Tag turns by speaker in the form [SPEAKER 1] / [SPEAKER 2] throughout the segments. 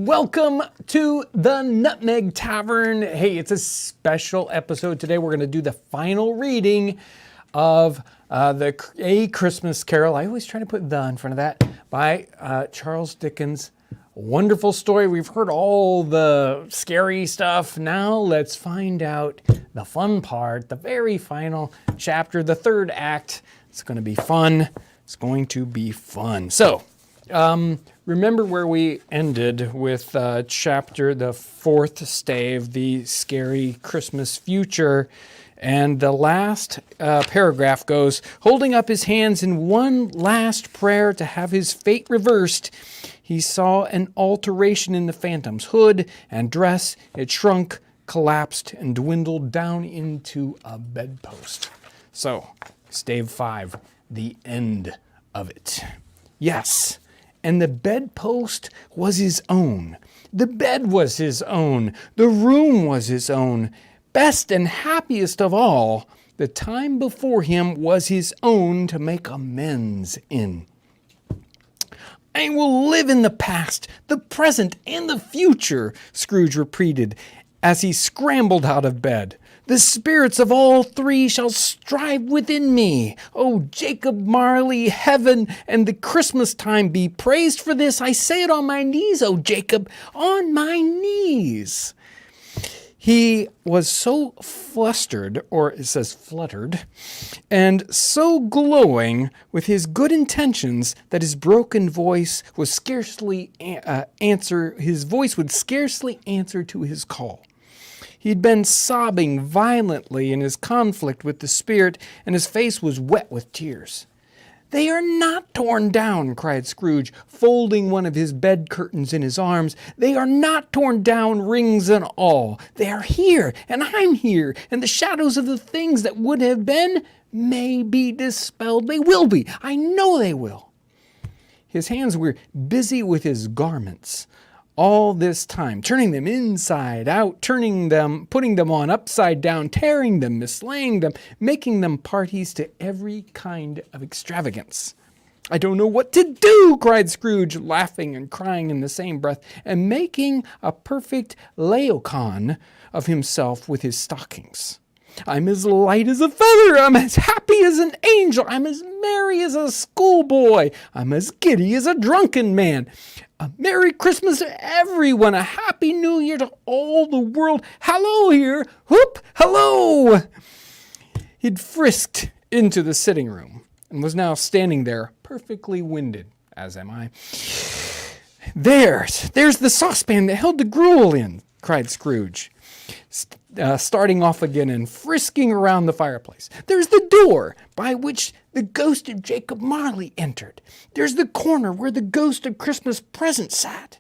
[SPEAKER 1] welcome to the Nutmeg Tavern. Hey, it's a special episode today. We're going to do the final reading of A Christmas Carol. I always try to put the in front of that, by Charles Dickens. Wonderful story. We've heard all the scary stuff. Now let's find out the fun part, the very final chapter, the third act. It's going to be fun. It's going to be fun. So, remember where we ended with the fourth stave, the scary Christmas future. And the last paragraph goes, holding up his hands in one last prayer to have his fate reversed, he saw an alteration in the phantom's hood and dress. It shrunk, collapsed, and dwindled down into a bedpost. So, stave 5, the end of it. Yes. And the bedpost was his own. The bed was his own. The room was his own. Best and happiest of all, the time before him was his own to make amends in. I will live in the past, the present, and the future, Scrooge repeated as he scrambled out of bed. The spirits of all three shall strive within me. Oh, Jacob Marley, heaven and the Christmas time be praised for this. I say it on my knees, oh Jacob, on my knees. He was so flustered, or it says fluttered, and so glowing with his good intentions that his broken voice would scarcely answer to his call. He'd been sobbing violently in his conflict with the spirit, and his face was wet with tears. "They are not torn down," cried Scrooge, folding one of his bed curtains in his arms. "They are not torn down, rings and all. They are here, and I'm here, and the shadows of the things that would have been may be dispelled. They will be. I know they will." His hands were busy with his garments all this time, turning them inside out, putting them on upside down, tearing them, mislaying them, making them parties to every kind of extravagance. "I don't know what to do," cried Scrooge, laughing and crying in the same breath, and making a perfect Laocoon of himself with his stockings. "I'm as light as a feather. I'm as happy as an angel. I'm as merry as a schoolboy. I'm as giddy as a drunken man. A Merry Christmas to everyone. A Happy New Year to all the world. Hello here. Whoop, hello." He'd frisked into the sitting room and was now standing there perfectly winded, as am I. There's the saucepan that held the gruel in," cried Scrooge, starting off again and frisking around the fireplace. "There's the door by which the ghost of Jacob Marley entered. There's the corner where the ghost of Christmas present sat.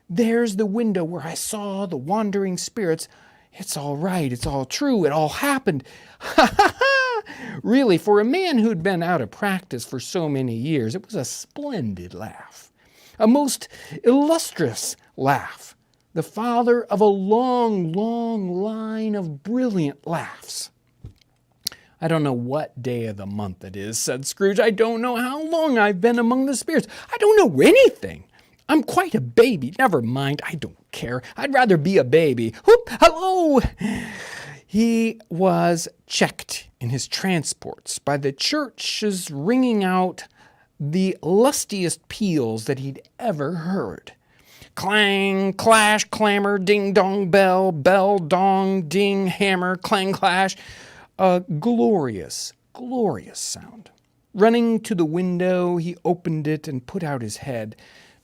[SPEAKER 1] There's the window where I saw the wandering spirits. It's all right. It's all true. It all happened. Ha ha ha!" Really, for a man who'd been out of practice for so many years, it was a splendid laugh. A most illustrious laugh. The father of a long, long line of brilliant laughs. "I don't know what day of the month it is," said Scrooge. "I don't know how long I've been among the spirits. I don't know anything. I'm quite a baby. Never mind, I don't care. I'd rather be a baby. Whoop, hello!" He was checked in his transports by the churches ringing out the lustiest peals that he'd ever heard. Clang, clash, clamor, ding, dong, bell, bell, dong, ding, hammer, clang, clash. A glorious, glorious sound. Running to the window, he opened it and put out his head.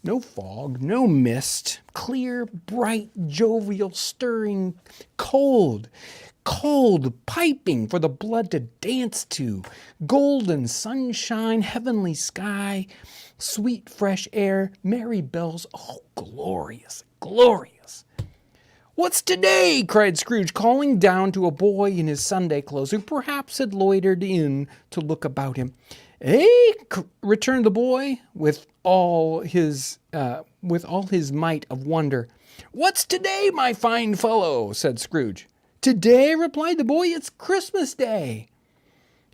[SPEAKER 1] No fog, no mist, clear, bright, jovial, stirring, cold, piping for the blood to dance to, golden sunshine, heavenly sky, sweet fresh air, merry bells. Oh, glorious, glorious. "What's today?" cried Scrooge, calling down to a boy in his Sunday clothes who perhaps had loitered in to look about him. "Eh?" returned the boy with all his might of wonder. "What's today, my fine fellow?" said Scrooge. "Today," replied the boy, "it's Christmas Day."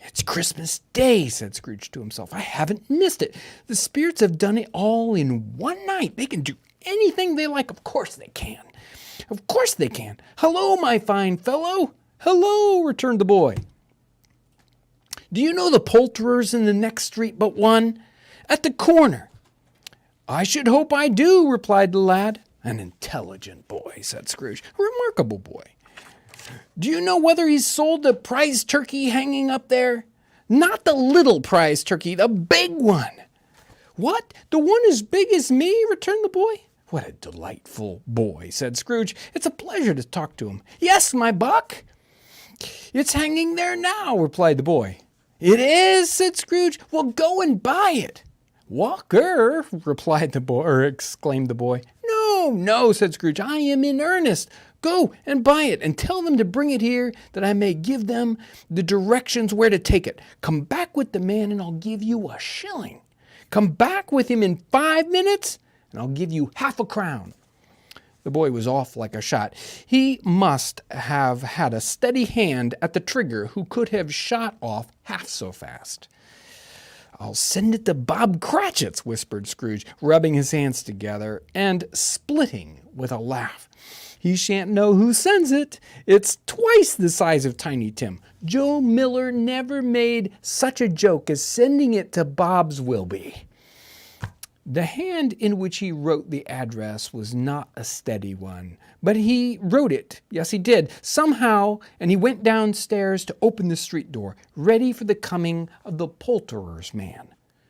[SPEAKER 1] "It's Christmas Day," said Scrooge to himself. "I haven't missed it. The spirits have done it all in one night. They can do anything they like? Of course they can. Of course they can. Hello, my fine fellow. Hello, returned the boy. Do you know the poulterers in the next street but one? At the corner. I should hope I do, replied the lad. An intelligent boy, said Scrooge. A remarkable boy. Do you know whether he's sold the prize turkey hanging up there? Not the little prize turkey, the big one. What? The one as big as me? Returned the boy. What a delightful boy, said Scrooge. It's a pleasure to talk to him. Yes, my buck. It's hanging there now, replied the boy. It is, said Scrooge. Well, go and buy it. Walker, replied the boy, or exclaimed the boy. No, no, said Scrooge. I am in earnest. Go and buy it and tell them to bring it here that I may give them the directions where to take it. Come back with the man and I'll give you a shilling. Come back with him in 5 minutes and I'll give you half a crown. The boy was off like a shot. He must have had a steady hand at the trigger who could have shot off half so fast. I'll send it to Bob Cratchit's, whispered Scrooge, rubbing his hands together and splitting with a laugh. He shan't know who sends it. It's twice the size of Tiny Tim. Joe Miller never made such a joke as sending it to Bob's Wilby. The hand in which he wrote the address was not a steady one, but he wrote it, yes he did, somehow, and he went downstairs to open the street door, ready for the coming of the poulterer's man.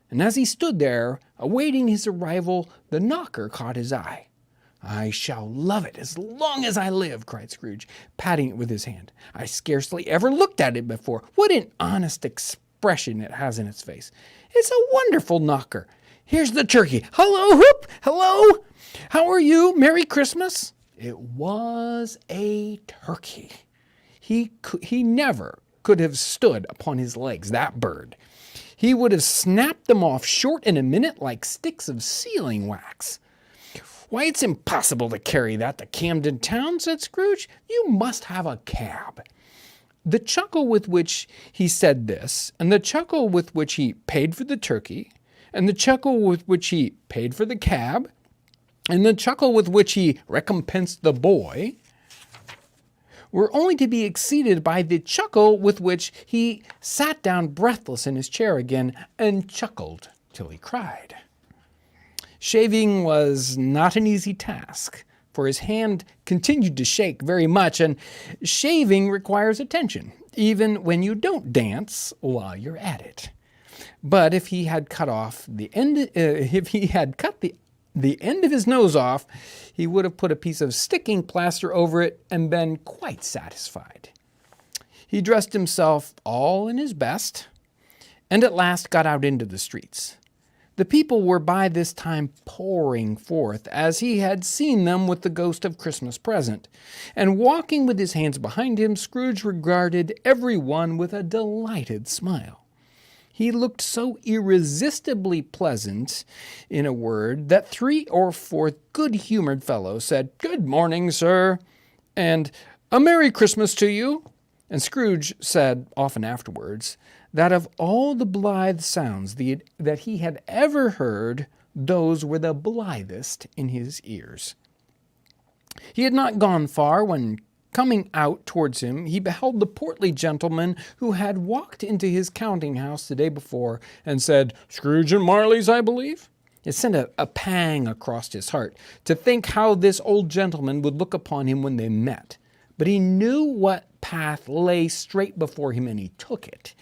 [SPEAKER 1] And as he stood there, awaiting his arrival, the knocker caught his eye. I shall love it as long as I live, cried Scrooge, patting it with his hand. I scarcely ever looked at it before. What an honest expression it has in its face. It's a wonderful knocker. Here's the turkey. Hello, whoop! Hello! How are you? Merry Christmas! It was a turkey. He never could have stood upon his legs, that bird. He would have snapped them off short in a minute like sticks of sealing wax. Why, it's impossible to carry that to Camden Town, said Scrooge. You must have a cab. The chuckle with which he said this, and the chuckle with which he paid for the turkey, and the chuckle with which he paid for the cab, and the chuckle with which he recompensed the boy, were only to be exceeded by the chuckle with which he sat down breathless in his chair again and chuckled till he cried. Shaving was not an easy task, for his hand continued to shake very much, and shaving requires attention, even when you don't dance while you're at it. But if he had cut off the end, the end of his nose off, he would have put a piece of sticking plaster over it and been quite satisfied. He dressed himself all in his best, and at last got out into the streets. The people were by this time pouring forth, as he had seen them with the ghost of Christmas present, and walking with his hands behind him, Scrooge regarded every one with a delighted smile. He looked so irresistibly pleasant, in a word, that 3 or 4 good-humored fellows said, "Good morning, sir," and "A Merry Christmas to you." And Scrooge said often afterwards that of all the blithe sounds that he had ever heard, those were the blithest in his ears. He had not gone far when, coming out towards him, he beheld the portly gentleman who had walked into his counting-house the day before and said, "Scrooge and Marley's, I believe?" It sent a pang across his heart to think how this old gentleman would look upon him when they met. But he knew what path lay straight before him, and he took it.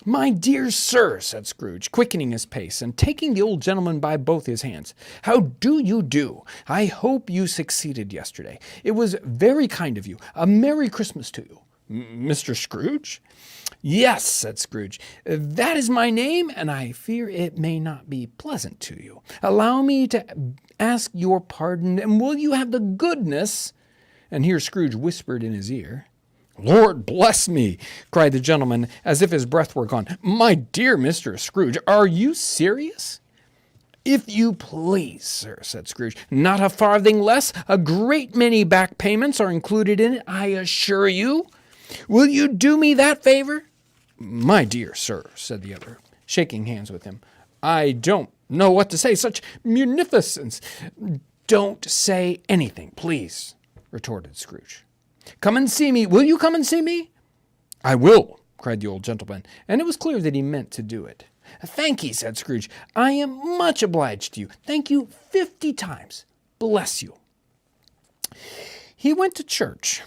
[SPEAKER 1] "My dear sir," said Scrooge, quickening his pace and taking the old gentleman by both his hands, "how do you do? I hope you succeeded yesterday. It was very kind of you. A Merry Christmas to you." "Mr. Scrooge?" "Yes," said Scrooge, "that is my name, and I fear it may not be pleasant to you. Allow me to ask your pardon, and will you have the goodness—" And here Scrooge whispered in his ear. "Lord bless me," cried the gentleman, as if his breath were gone. "My dear Mr. Scrooge, are you serious?" "If you please, sir," said Scrooge. "Not a farthing less. A great many back payments are included in it, I assure you. Will you do me that favor?" "My dear sir," said the other, shaking hands with him, "I don't know what to say. Such munificence. Don't say anything, please, retorted Scrooge. Come and see me. Will you come and see me? I will, cried the old gentleman, and it was clear that he meant to do it. Thank ye, said Scrooge. I am much obliged to you. Thank you 50 times. Bless you. He went to church,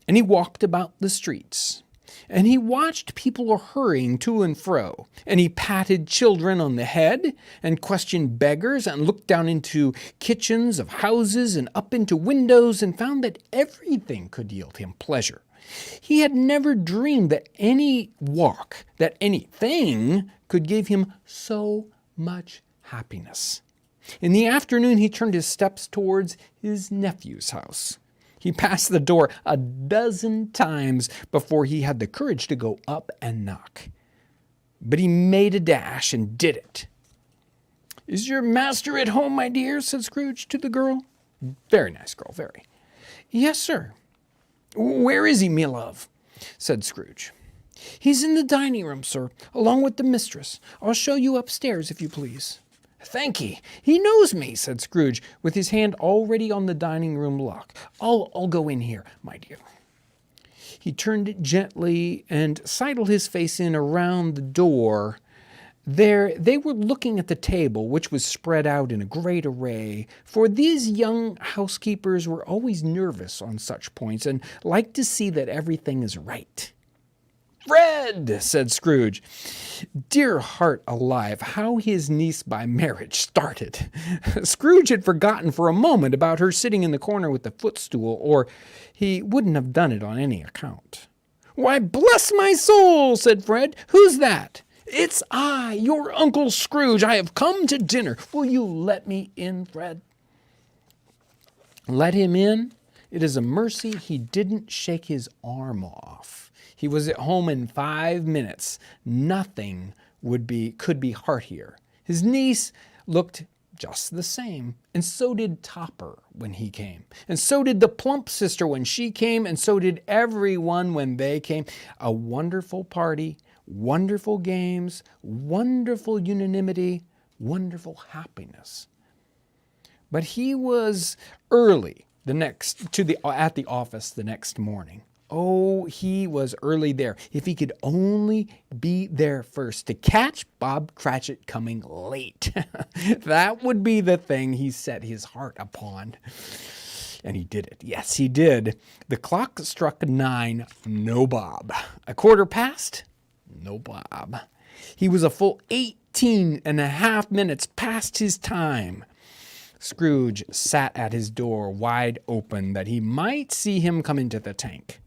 [SPEAKER 1] and he walked about the streets, and he watched people hurrying to and fro, and he patted children on the head, and questioned beggars, and looked down into kitchens of houses and up into windows, and found that everything could yield him pleasure. He had never dreamed that any walk, that anything could give him so much happiness. In the afternoon, he turned his steps towards his nephew's house. He passed the door 12 times before he had the courage to go up and knock. But he made a dash and did it. Is your master at home, my dear? Said Scrooge to the girl. Very nice girl, very. Yes, sir. Where is he, me love? Said Scrooge. He's in the dining room, sir, along with the mistress. I'll show you upstairs, if you please. Thank ye. He knows me, said Scrooge, with his hand already on the dining room lock. I'll go in here, my dear. He turned it gently and sidled his face in around the door. There they were looking at the table, which was spread out in a great array, for these young housekeepers were always nervous on such points and liked to see that everything is right. Fred, said Scrooge. Dear heart alive, how his niece by marriage started. Scrooge had forgotten for a moment about her sitting in the corner with the footstool, or he wouldn't have done it on any account. Why, bless my soul, said Fred. Who's that? It's I, your Uncle Scrooge. I have come to dinner. Will you let me in, Fred? Let him in? It is a mercy he didn't shake his arm off. He was at home in 5 minutes. Nothing could be heartier. His niece looked just the same, and so did Topper when he came, and so did the plump sister when she came, and so did everyone when they came. A wonderful party, wonderful games, wonderful unanimity, wonderful happiness. But he was early at the office the next morning. Oh, he was early there. If he could only be there first to catch Bob Cratchit coming late. That would be the thing he set his heart upon. And he did it. Yes, he did. The clock struck 9. No Bob. 1/4 past. No Bob. He was a full 18.5 minutes past his time. Scrooge sat at his door wide open that he might see him come into the tank.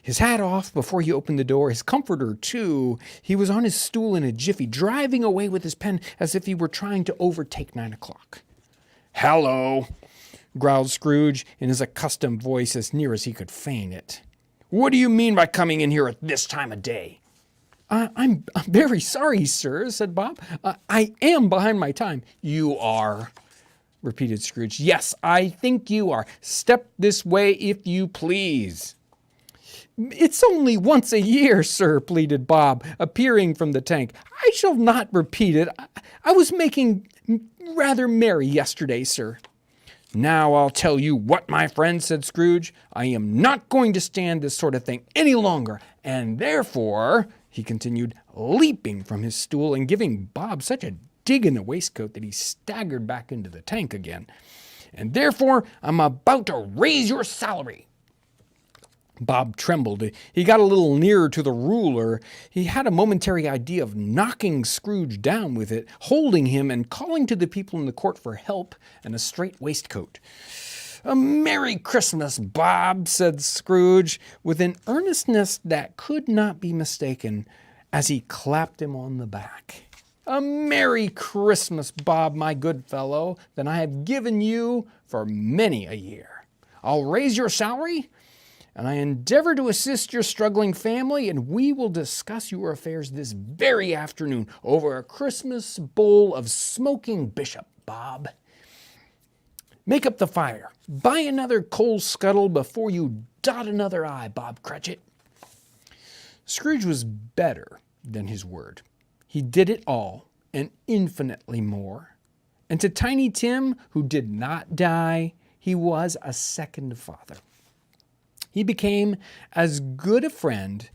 [SPEAKER 1] His hat off before he opened the door, his comforter too. He was on his stool in a jiffy, driving away with his pen as if he were trying to overtake 9 o'clock. Hello, growled Scrooge in his accustomed voice as near as he could feign it. What do you mean by coming in here at this time of day? I'm very sorry, sir, said Bob. I am behind my time. You are, repeated Scrooge. Yes, I think you are. Step this way, if you please. It's only once a year, sir, pleaded Bob, appearing from the tank. I shall not repeat it. I was making rather merry yesterday, sir. Now I'll tell you what, my friend, said Scrooge. I am not going to stand this sort of thing any longer, and therefore, he continued, leaping from his stool and giving Bob such a dig in the waistcoat that he staggered back into the tank again. And therefore, I'm about to raise your salary. Bob trembled. He got a little nearer to the ruler. He had a momentary idea of knocking Scrooge down with it, holding him and calling to the people in the court for help and a straight waistcoat. A Merry Christmas, Bob, said Scrooge, with an earnestness that could not be mistaken, as he clapped him on the back. A Merry Christmas, Bob, my good fellow, than I have given you for many a year. I'll raise your salary, and I endeavor to assist your struggling family, and we will discuss your affairs this very afternoon over a Christmas bowl of smoking bishop, Bob. Make up the fire. Buy another coal scuttle before you dot another I, Bob Cratchit. Scrooge was better than his word. He did it all, and infinitely more. And to Tiny Tim, who did not die, he was a second father. He became as good a friend,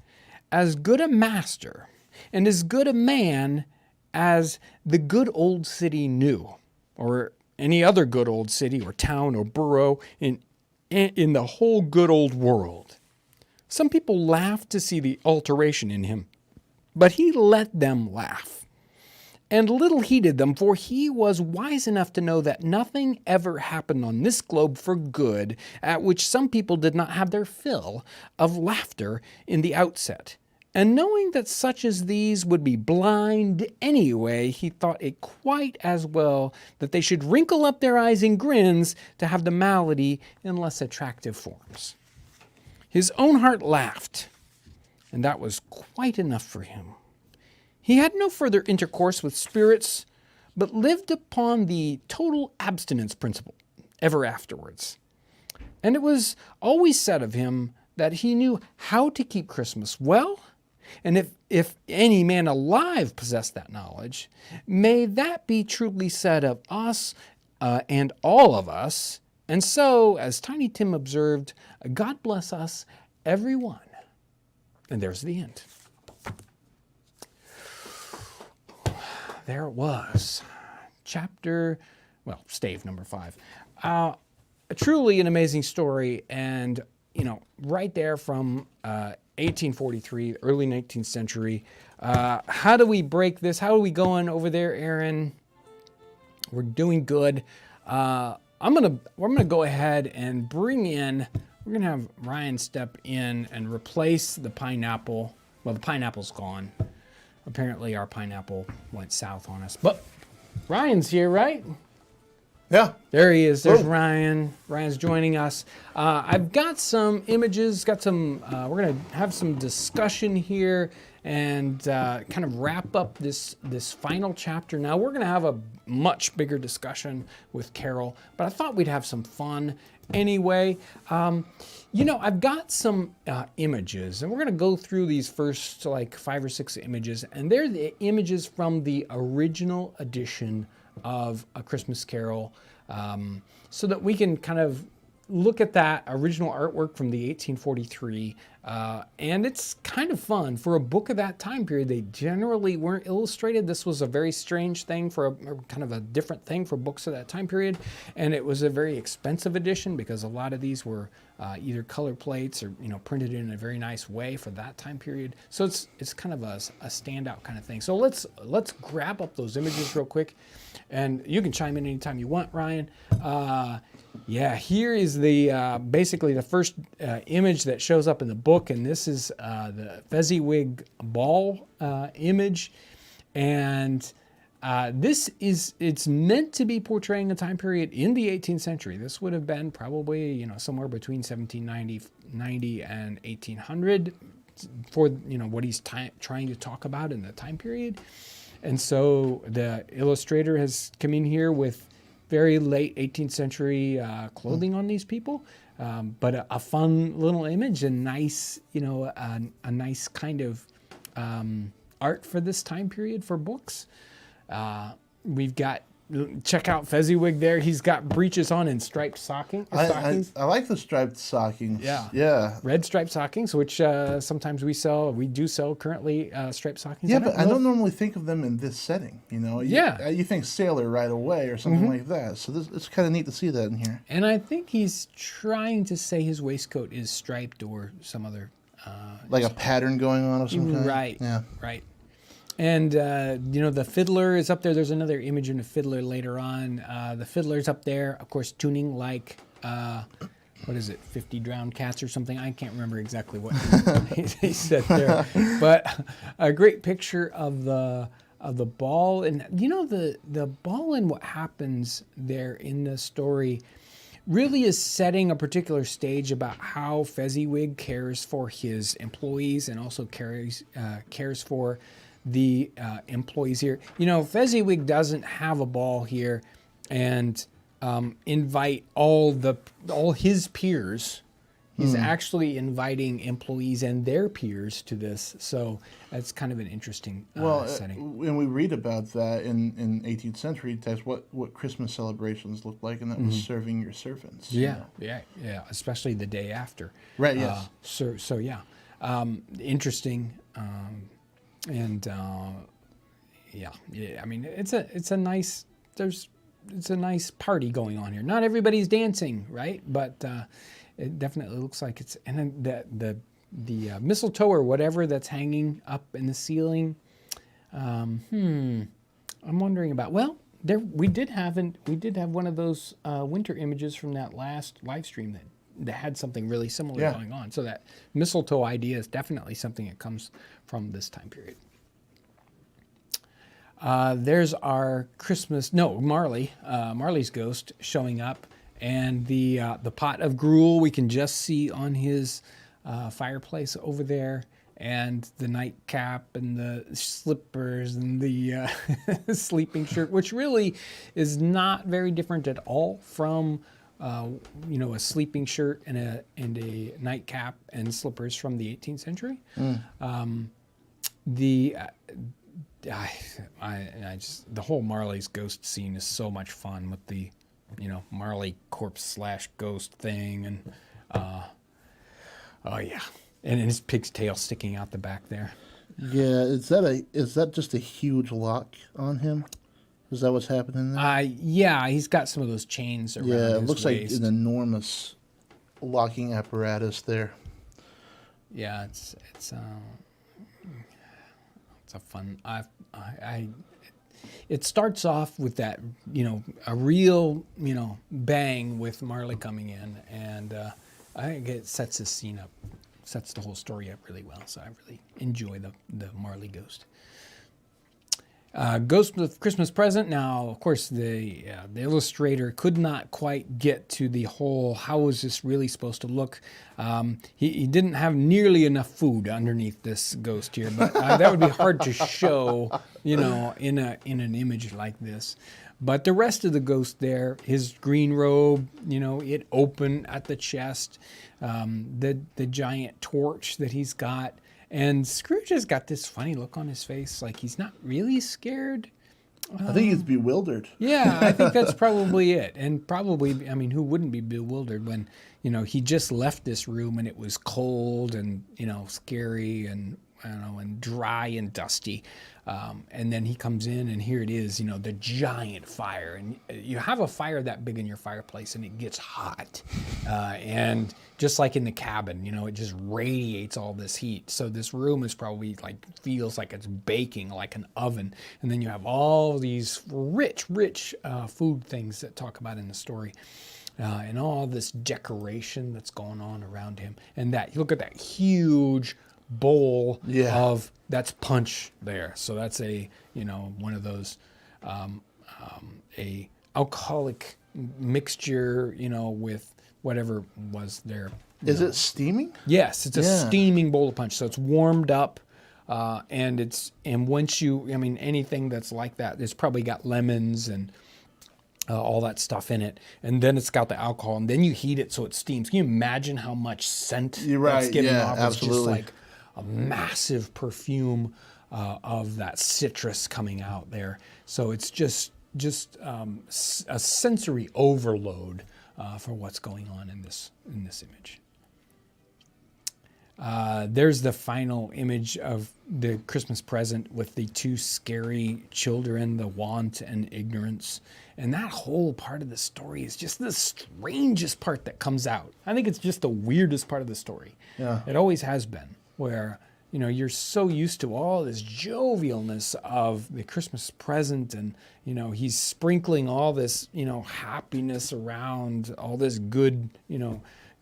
[SPEAKER 1] as good a master, and as good a man as the good old city knew, or any other good old city or town or borough in the whole good old world. Some people laughed to see the alteration in him, but he let them laugh. And little heeded them, for he was wise enough to know that nothing ever happened on this globe for good, at which some people did not have their fill of laughter in the outset. And knowing that such as these would be blind anyway, he thought it quite as well that they should wrinkle up their eyes in grins to have the malady in less attractive forms. His own heart laughed, and that was quite enough for him. He had no further intercourse with spirits, but lived upon the total abstinence principle ever afterwards. And it was always said of him that he knew how to keep Christmas well, and if any man alive possessed that knowledge, may that be truly said of us and all of us. And so, as Tiny Tim observed, God bless us, every one. And there's the end. There it was. Stave number 5. Truly an amazing story, and, right there from 1843, early 19th century. How do we break this? How are we going over there, Aaron? We're doing good. We're gonna go ahead and we're gonna have Ryan step in and replace the pineapple. Well, the pineapple's gone. Apparently our pineapple went south on us. But Ryan's here, right?
[SPEAKER 2] Yeah.
[SPEAKER 1] There he is. There's Ryan. Ryan's joining us. I've got some images, we're going to have some discussion here and kind of wrap up this final chapter. Now, we're going to have a much bigger discussion with Carol, but I thought we'd have some fun anyway. I've got some images, and we're going to go through these first 5 or 6 images, and they're the images from the original edition of A Christmas Carol, so that we can kind of look at that original artwork from the 1843, and it's kind of fun. For a book of that time period, they generally weren't illustrated. This was a very strange thing for a kind of a different thing for books of that time period, and it was a very expensive edition because a lot of these were either color plates or printed in a very nice way for that time period. So it's kind of a standout kind of thing. So let's grab up those images real quick, and you can chime in anytime you want, Ryan. Here is the basically the first image that shows up in the book, and this is the Fezziwig ball image, and it's meant to be portraying a time period in the 18th century. This would have been probably somewhere between 1790 and 1800 for what he's trying to talk about in the time period. And so the illustrator has come in here with very late 18th century clothing on these people, but a fun little image and nice, a nice kind of art for this time period for books. We've got, check out Fezziwig there. He's got breeches on and striped stockings.
[SPEAKER 2] I like the striped stockings.
[SPEAKER 1] Yeah. Red striped stockings, which sometimes we do sell currently striped stockings.
[SPEAKER 2] Yeah, but I don't normally think of them in this setting, You think sailor right away or something like that. So it's kind of neat to see that in here.
[SPEAKER 1] And I think he's trying to say his waistcoat is striped or some other...
[SPEAKER 2] like a pattern going on of some kind?
[SPEAKER 1] Right.
[SPEAKER 2] Yeah.
[SPEAKER 1] Right. And, the fiddler is up there. There's another image in the fiddler later on. The fiddler's up there, of course, tuning like, 50 drowned cats or something. I can't remember exactly what he said there. But a great picture of the ball. And, the ball and what happens there in the story really is setting a particular stage about how Fezziwig cares for his employees and also cares for the employees here. Fezziwig doesn't have a ball here and invite all his peers, He's actually inviting employees and their peers to this. So that's kind of an interesting setting.
[SPEAKER 2] When we read about that in 18th century text, what Christmas celebrations looked like, and that was serving your servants.
[SPEAKER 1] Yeah, especially the day after.
[SPEAKER 2] Right, yes.
[SPEAKER 1] So yeah, interesting. And I mean, it's a nice party going on here. Not everybody's dancing, right? But it definitely looks like it's. And then the mistletoe or whatever that's hanging up in the ceiling. I'm wondering about. Well, we did have one of those winter images from that last live stream that had something really similar going on. So that mistletoe idea is definitely something that comes from this time period. There's our Marley's ghost showing up, and the pot of gruel we can just see on his fireplace over there, and the nightcap and the slippers and the sleeping shirt, which really is not very different at all from a sleeping shirt and a nightcap and slippers from the 18th century. The whole Marley's ghost scene is so much fun with the, Marley corpse / ghost thing, and and his pig's tail sticking out the back there.
[SPEAKER 2] Yeah, is that just a huge lock on him? Is that what's happening there?
[SPEAKER 1] Yeah, he's got some of those chains around his waist. Yeah, it looks
[SPEAKER 2] like an enormous locking apparatus there.
[SPEAKER 1] Yeah, it's a fun. It starts off with that, a real, bang with Marley coming in, and I think it sets this scene up, sets the whole story up really well. So I really enjoy the Marley ghost. Ghost with Christmas Present. Now, of course, the illustrator could not quite get to the whole, how is this really supposed to look? He didn't have nearly enough food underneath this ghost here, but that would be hard to show, in an image like this. But the rest of the ghost there, his green robe, it open at the chest, the giant torch that he's got. And Scrooge has got this funny look on his face, like he's not really scared.
[SPEAKER 2] I think he's bewildered.
[SPEAKER 1] Yeah, I think that's probably it. And probably, who wouldn't be bewildered when, he just left this room and it was cold and, scary and, and dry and dusty. And then he comes in and here it is, the giant fire. And you have a fire that big in your fireplace and it gets hot. And just like in the cabin, it just radiates all this heat. So this room is probably feels like it's baking like an oven. And then you have all these rich food things that talk about in the story. And all this decoration that's going on around him. And that, you look at that huge bowl of, that's punch there. So that's a, one of those, a alcoholic mixture, with whatever was there.
[SPEAKER 2] Is it steaming?
[SPEAKER 1] Yes, it's a steaming bowl of punch. So it's warmed up, and once you, anything that's like that, it's probably got lemons and all that stuff in it, and then it's got the alcohol, and then you heat it so it steams. Can you imagine how much scent that's getting off?
[SPEAKER 2] Absolutely.
[SPEAKER 1] It's just like a massive perfume of that citrus coming out there. So it's just a sensory overload for what's going on in this image. There's the final image of the Christmas present with the two scary children, the want and ignorance. And that whole part of the story is just the strangest part that comes out. I think it's just the weirdest part of the story.
[SPEAKER 2] Yeah.
[SPEAKER 1] It always has been, where, you're so used to all this jovialness of the Christmas present, and, he's sprinkling all this, happiness around, all this good,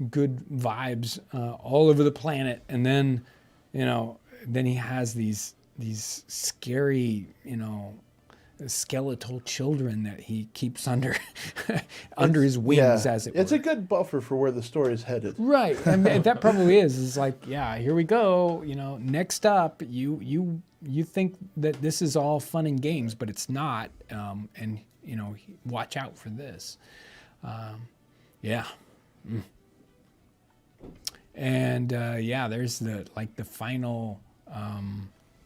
[SPEAKER 1] good vibes all over the planet. And then, then he has these scary, skeletal children that he keeps under his wings, as it were.
[SPEAKER 2] It's a good buffer for where the story is headed.
[SPEAKER 1] Right. And that probably is. It's like, here we go. Next up, you think that this is all fun and games, but it's not. And, watch out for this. And yeah, there's the final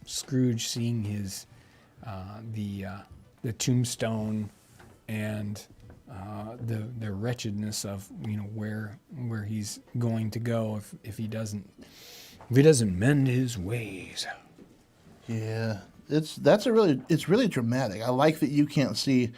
[SPEAKER 1] Scrooge seeing his the tombstone and the wretchedness of where he's going to go if he doesn't mend his ways.
[SPEAKER 2] Yeah, it's really dramatic. I like that you can't see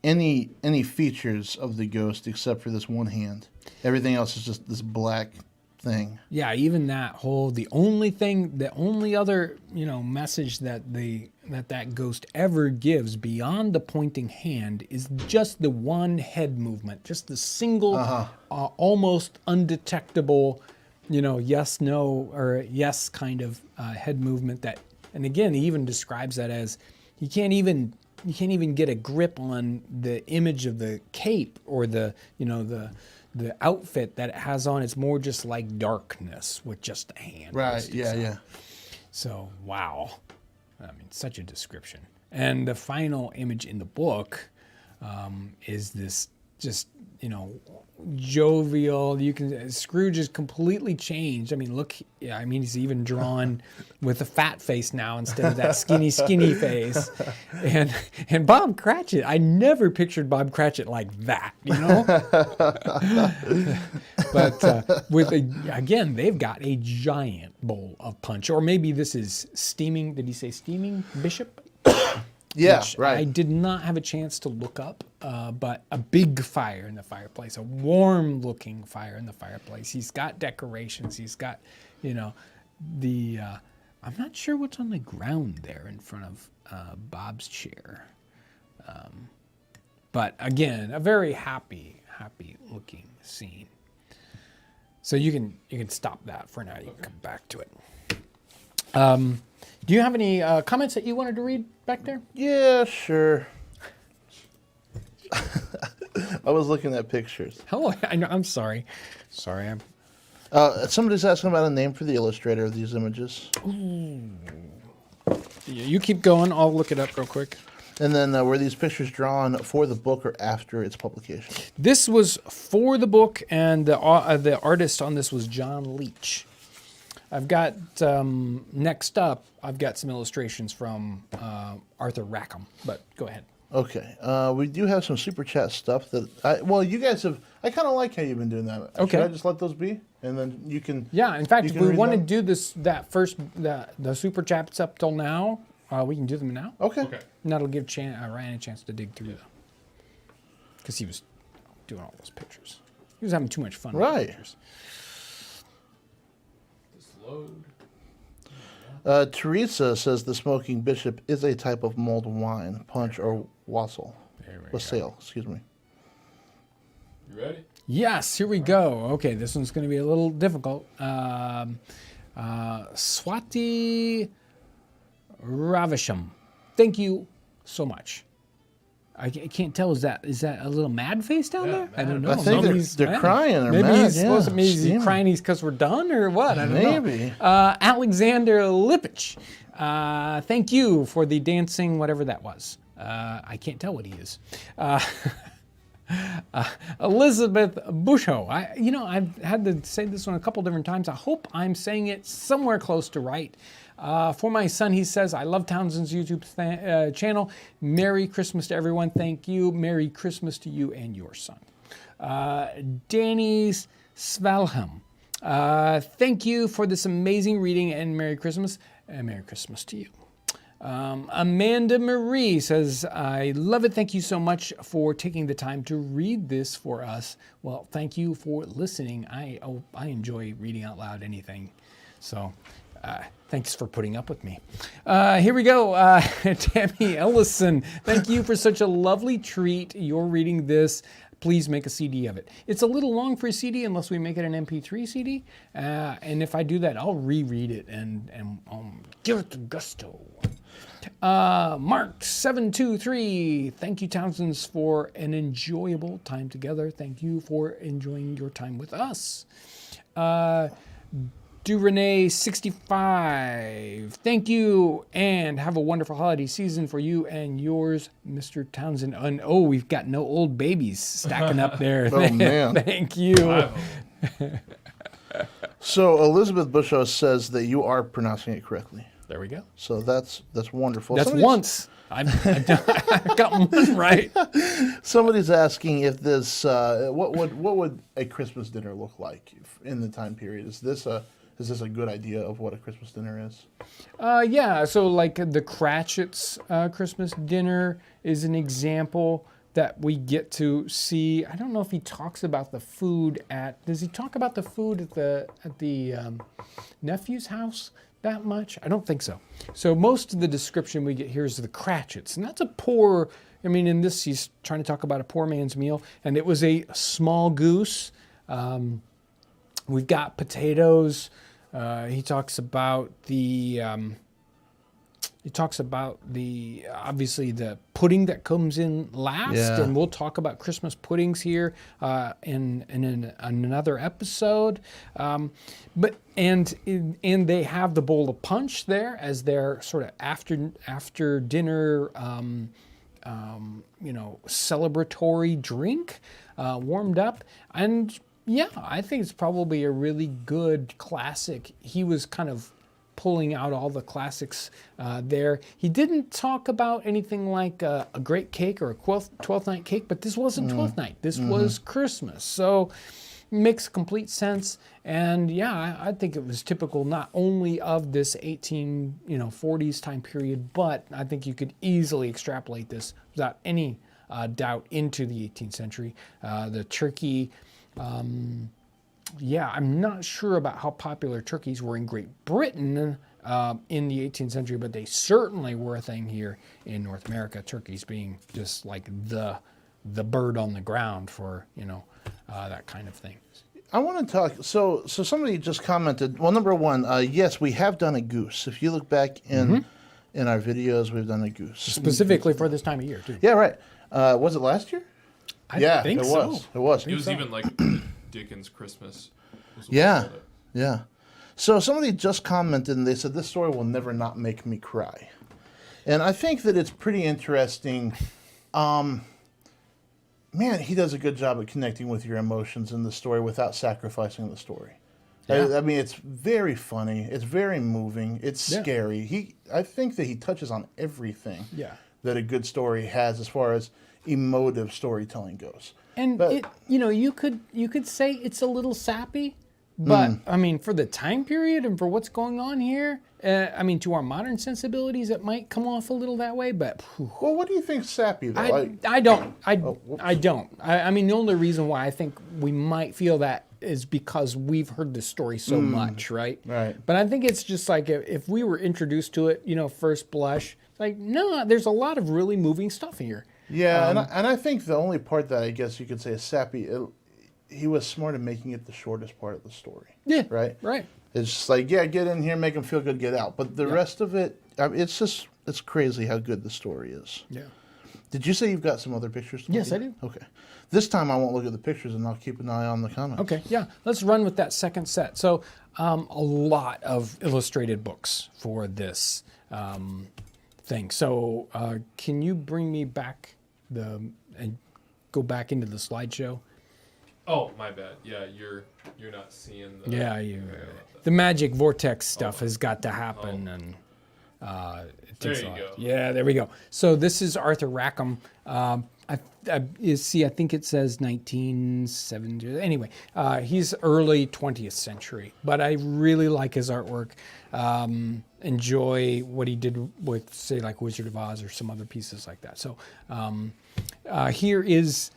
[SPEAKER 2] any features of the ghost except for this one hand. Everything else is just this black thing.
[SPEAKER 1] Yeah, even the only other message that ghost ever gives beyond the pointing hand is just the one head movement, just the single, almost undetectable, yes, no, or yes kind of head movement that, and again, he even describes that as you can't even get a grip on the image of the cape or the outfit that it has on. It's more just like darkness with just a hand.
[SPEAKER 2] Right, yeah.
[SPEAKER 1] So, wow. I mean, such a description. And the final image in the book is this just, jovial. Scrooge is completely changed. I mean, look, he's even drawn with a fat face now instead of that skinny face. And Bob Cratchit, I never pictured Bob Cratchit like that, But again, they've got a giant bowl of punch, or maybe this is steaming. Did he say steaming bishop?
[SPEAKER 2] Yeah, right.
[SPEAKER 1] I did not have a chance to look up, but a big fire in the fireplace, a warm-looking fire in the fireplace. He's got decorations. He's got, I'm not sure what's on the ground there in front of Bob's chair. But again, a very happy-looking scene. So you can stop that for now. You can come back to it. Do you have any comments that you wanted to read back there?
[SPEAKER 2] Yeah, sure. I was looking at pictures.
[SPEAKER 1] Oh, I'm sorry.
[SPEAKER 2] Somebody's asking about a name for the illustrator of these images.
[SPEAKER 1] Ooh. You keep going. I'll look it up real quick.
[SPEAKER 2] And then were these pictures drawn for the book or after its publication?
[SPEAKER 1] This was for the book, and the artist on this was John Leach. I've got, next up, I've got some illustrations from Arthur Rackham, but go ahead.
[SPEAKER 2] Okay. We do have some Super Chat stuff that, you guys have, I kind of like how you've been doing that.
[SPEAKER 1] Okay.
[SPEAKER 2] Should I just let those be? And then you can...
[SPEAKER 1] Yeah, in fact, if we want to do the Super Chats up till now, we can do them now.
[SPEAKER 2] Okay.
[SPEAKER 1] And that'll give Ryan a chance to dig through them. Because he was doing all those pictures. He was having too much fun with the pictures.
[SPEAKER 2] Teresa says the smoking bishop is a type of mulled wine, punch or wassail. Excuse me.
[SPEAKER 3] You ready?
[SPEAKER 1] Yes, here we go. Okay, this one's going to be a little difficult. Swati Ravisham, thank you so much. I can't tell. Is that a little mad face down there? I don't know.
[SPEAKER 2] I think they're crying. Or
[SPEAKER 1] maybe
[SPEAKER 2] mad.
[SPEAKER 1] he's supposed to. Maybe he's crying because we're done, or what? I don't know.
[SPEAKER 2] Maybe.
[SPEAKER 1] Alexander Lipich, thank you for the dancing, whatever that was. I can't tell what he is. Elizabeth Busho. I've had to say this one a couple different times. I hope I'm saying it somewhere close to right. For my son, he says, I love Townsend's YouTube channel. Merry Christmas to everyone. Thank you. Merry Christmas to you and your son. Danny Svalham. Thank you for this amazing reading and Merry Christmas. And Merry Christmas to you. Amanda Marie says, I love it. Thank you so much for taking the time to read this for us. Well, thank you for listening. I enjoy reading out loud anything. So thanks for putting up with me. Here we go. Tammy Ellison, thank you for such a lovely treat. You're reading this. Please make a CD of it. It's a little long for a CD unless we make it an MP3 CD. And if I do that, I'll reread it and give it the gusto. Mark723, thank you, Townsends, for an enjoyable time together. Thank you for enjoying your time with us. DuRenee65, thank you, and have a wonderful holiday season for you and yours, Mr. Townsend. And we've got no old babies stacking up there.
[SPEAKER 2] Oh, man.
[SPEAKER 1] Thank you.
[SPEAKER 2] So Elizabeth Bushow says that you are pronouncing it correctly.
[SPEAKER 1] There we go.
[SPEAKER 2] So that's wonderful.
[SPEAKER 1] That's once. I've got one right.
[SPEAKER 2] Somebody's asking if this what would a Christmas dinner look like in the time period? Is this a good idea of what a Christmas dinner is?
[SPEAKER 1] Yeah, so like the Cratchit's Christmas dinner is an example that we get to see. I don't know if he talks about the food does he talk about the food at the nephew's house that much? I don't think so. So most of the description we get here is the Cratchits, and that's a poor, in this he's trying to talk about a poor man's meal, and it was a small goose. We've got potatoes. He talks about the obviously the pudding that comes in last, and we'll talk about Christmas puddings here in another episode. But they have the bowl of punch there as their sort of after dinner celebratory drink, warmed up. And yeah, I think it's probably a really good classic. He was kind of pulling out all the classics there. He didn't talk about anything like a great cake or a 12th night cake, but this wasn't 12th night. This was Christmas. So makes complete sense. And yeah, I think it was typical not only of this 1840s time period, but I think you could easily extrapolate this without any doubt into the 18th century. The turkey, I'm not sure about how popular turkeys were in Great Britain in the 18th century, but they certainly were a thing here in North America, turkeys being just like the bird on the ground for, that kind of thing.
[SPEAKER 2] I want to talk. So somebody just commented. Well, number one, yes, we have done a goose. If you look back in our videos, we've done a goose
[SPEAKER 1] Specifically for this time of year, too.
[SPEAKER 2] Yeah, right. Was it last year?
[SPEAKER 1] I think
[SPEAKER 2] it
[SPEAKER 1] so.
[SPEAKER 2] was. It was.
[SPEAKER 3] It was even like Dickens' Christmas. Was what we
[SPEAKER 2] Yeah,
[SPEAKER 3] called it.
[SPEAKER 2] yeah. So somebody just commented and they said, this story will never not make me cry. And I think that it's pretty interesting. Man, he does a good job at connecting with your emotions in the story without sacrificing the story.
[SPEAKER 1] Yeah.
[SPEAKER 2] I mean, it's very funny. It's very moving. It's scary. I think that he touches on everything that a good story has as far as emotive storytelling goes.
[SPEAKER 1] And you could say it's a little sappy, but for the time period and for what's going on here, to our modern sensibilities, it might come off a little that way. But
[SPEAKER 2] Well, what do you think sappy though?
[SPEAKER 1] I don't. I don't. The only reason why I think we might feel that is because we've heard this story so much, right?
[SPEAKER 2] Right.
[SPEAKER 1] But I think it's just like if we were introduced to it, first blush, like no, there's a lot of really moving stuff here.
[SPEAKER 2] Yeah, and I think the only part that I guess you could say is sappy, he was smart in making it the shortest part of the story.
[SPEAKER 1] Yeah.
[SPEAKER 2] Right?
[SPEAKER 1] Right.
[SPEAKER 2] It's just like, get in here, make him feel good, get out. But the rest of it, it's crazy how good the story is.
[SPEAKER 1] Yeah.
[SPEAKER 2] Did you say you've got some other pictures?
[SPEAKER 1] Yes, I do.
[SPEAKER 2] Okay. This time I won't look at the pictures and I'll keep an eye on the comments.
[SPEAKER 1] Okay, yeah. Let's run with that second set. So a lot of illustrated books for this thing. So can you bring me back and go back into the slideshow?
[SPEAKER 3] Oh, my bad. Yeah, you're not seeing the.
[SPEAKER 1] Yeah, the magic vortex stuff has got to happen, and it takes
[SPEAKER 3] There
[SPEAKER 1] a
[SPEAKER 3] you
[SPEAKER 1] lot.
[SPEAKER 3] go.
[SPEAKER 1] Yeah, there we go. So this is Arthur Rackham. I think it says 1970. Anyway, he's early 20th century, but I really like his artwork. Enjoy what he did with, say, like Wizard of Oz or some other pieces like that. So here is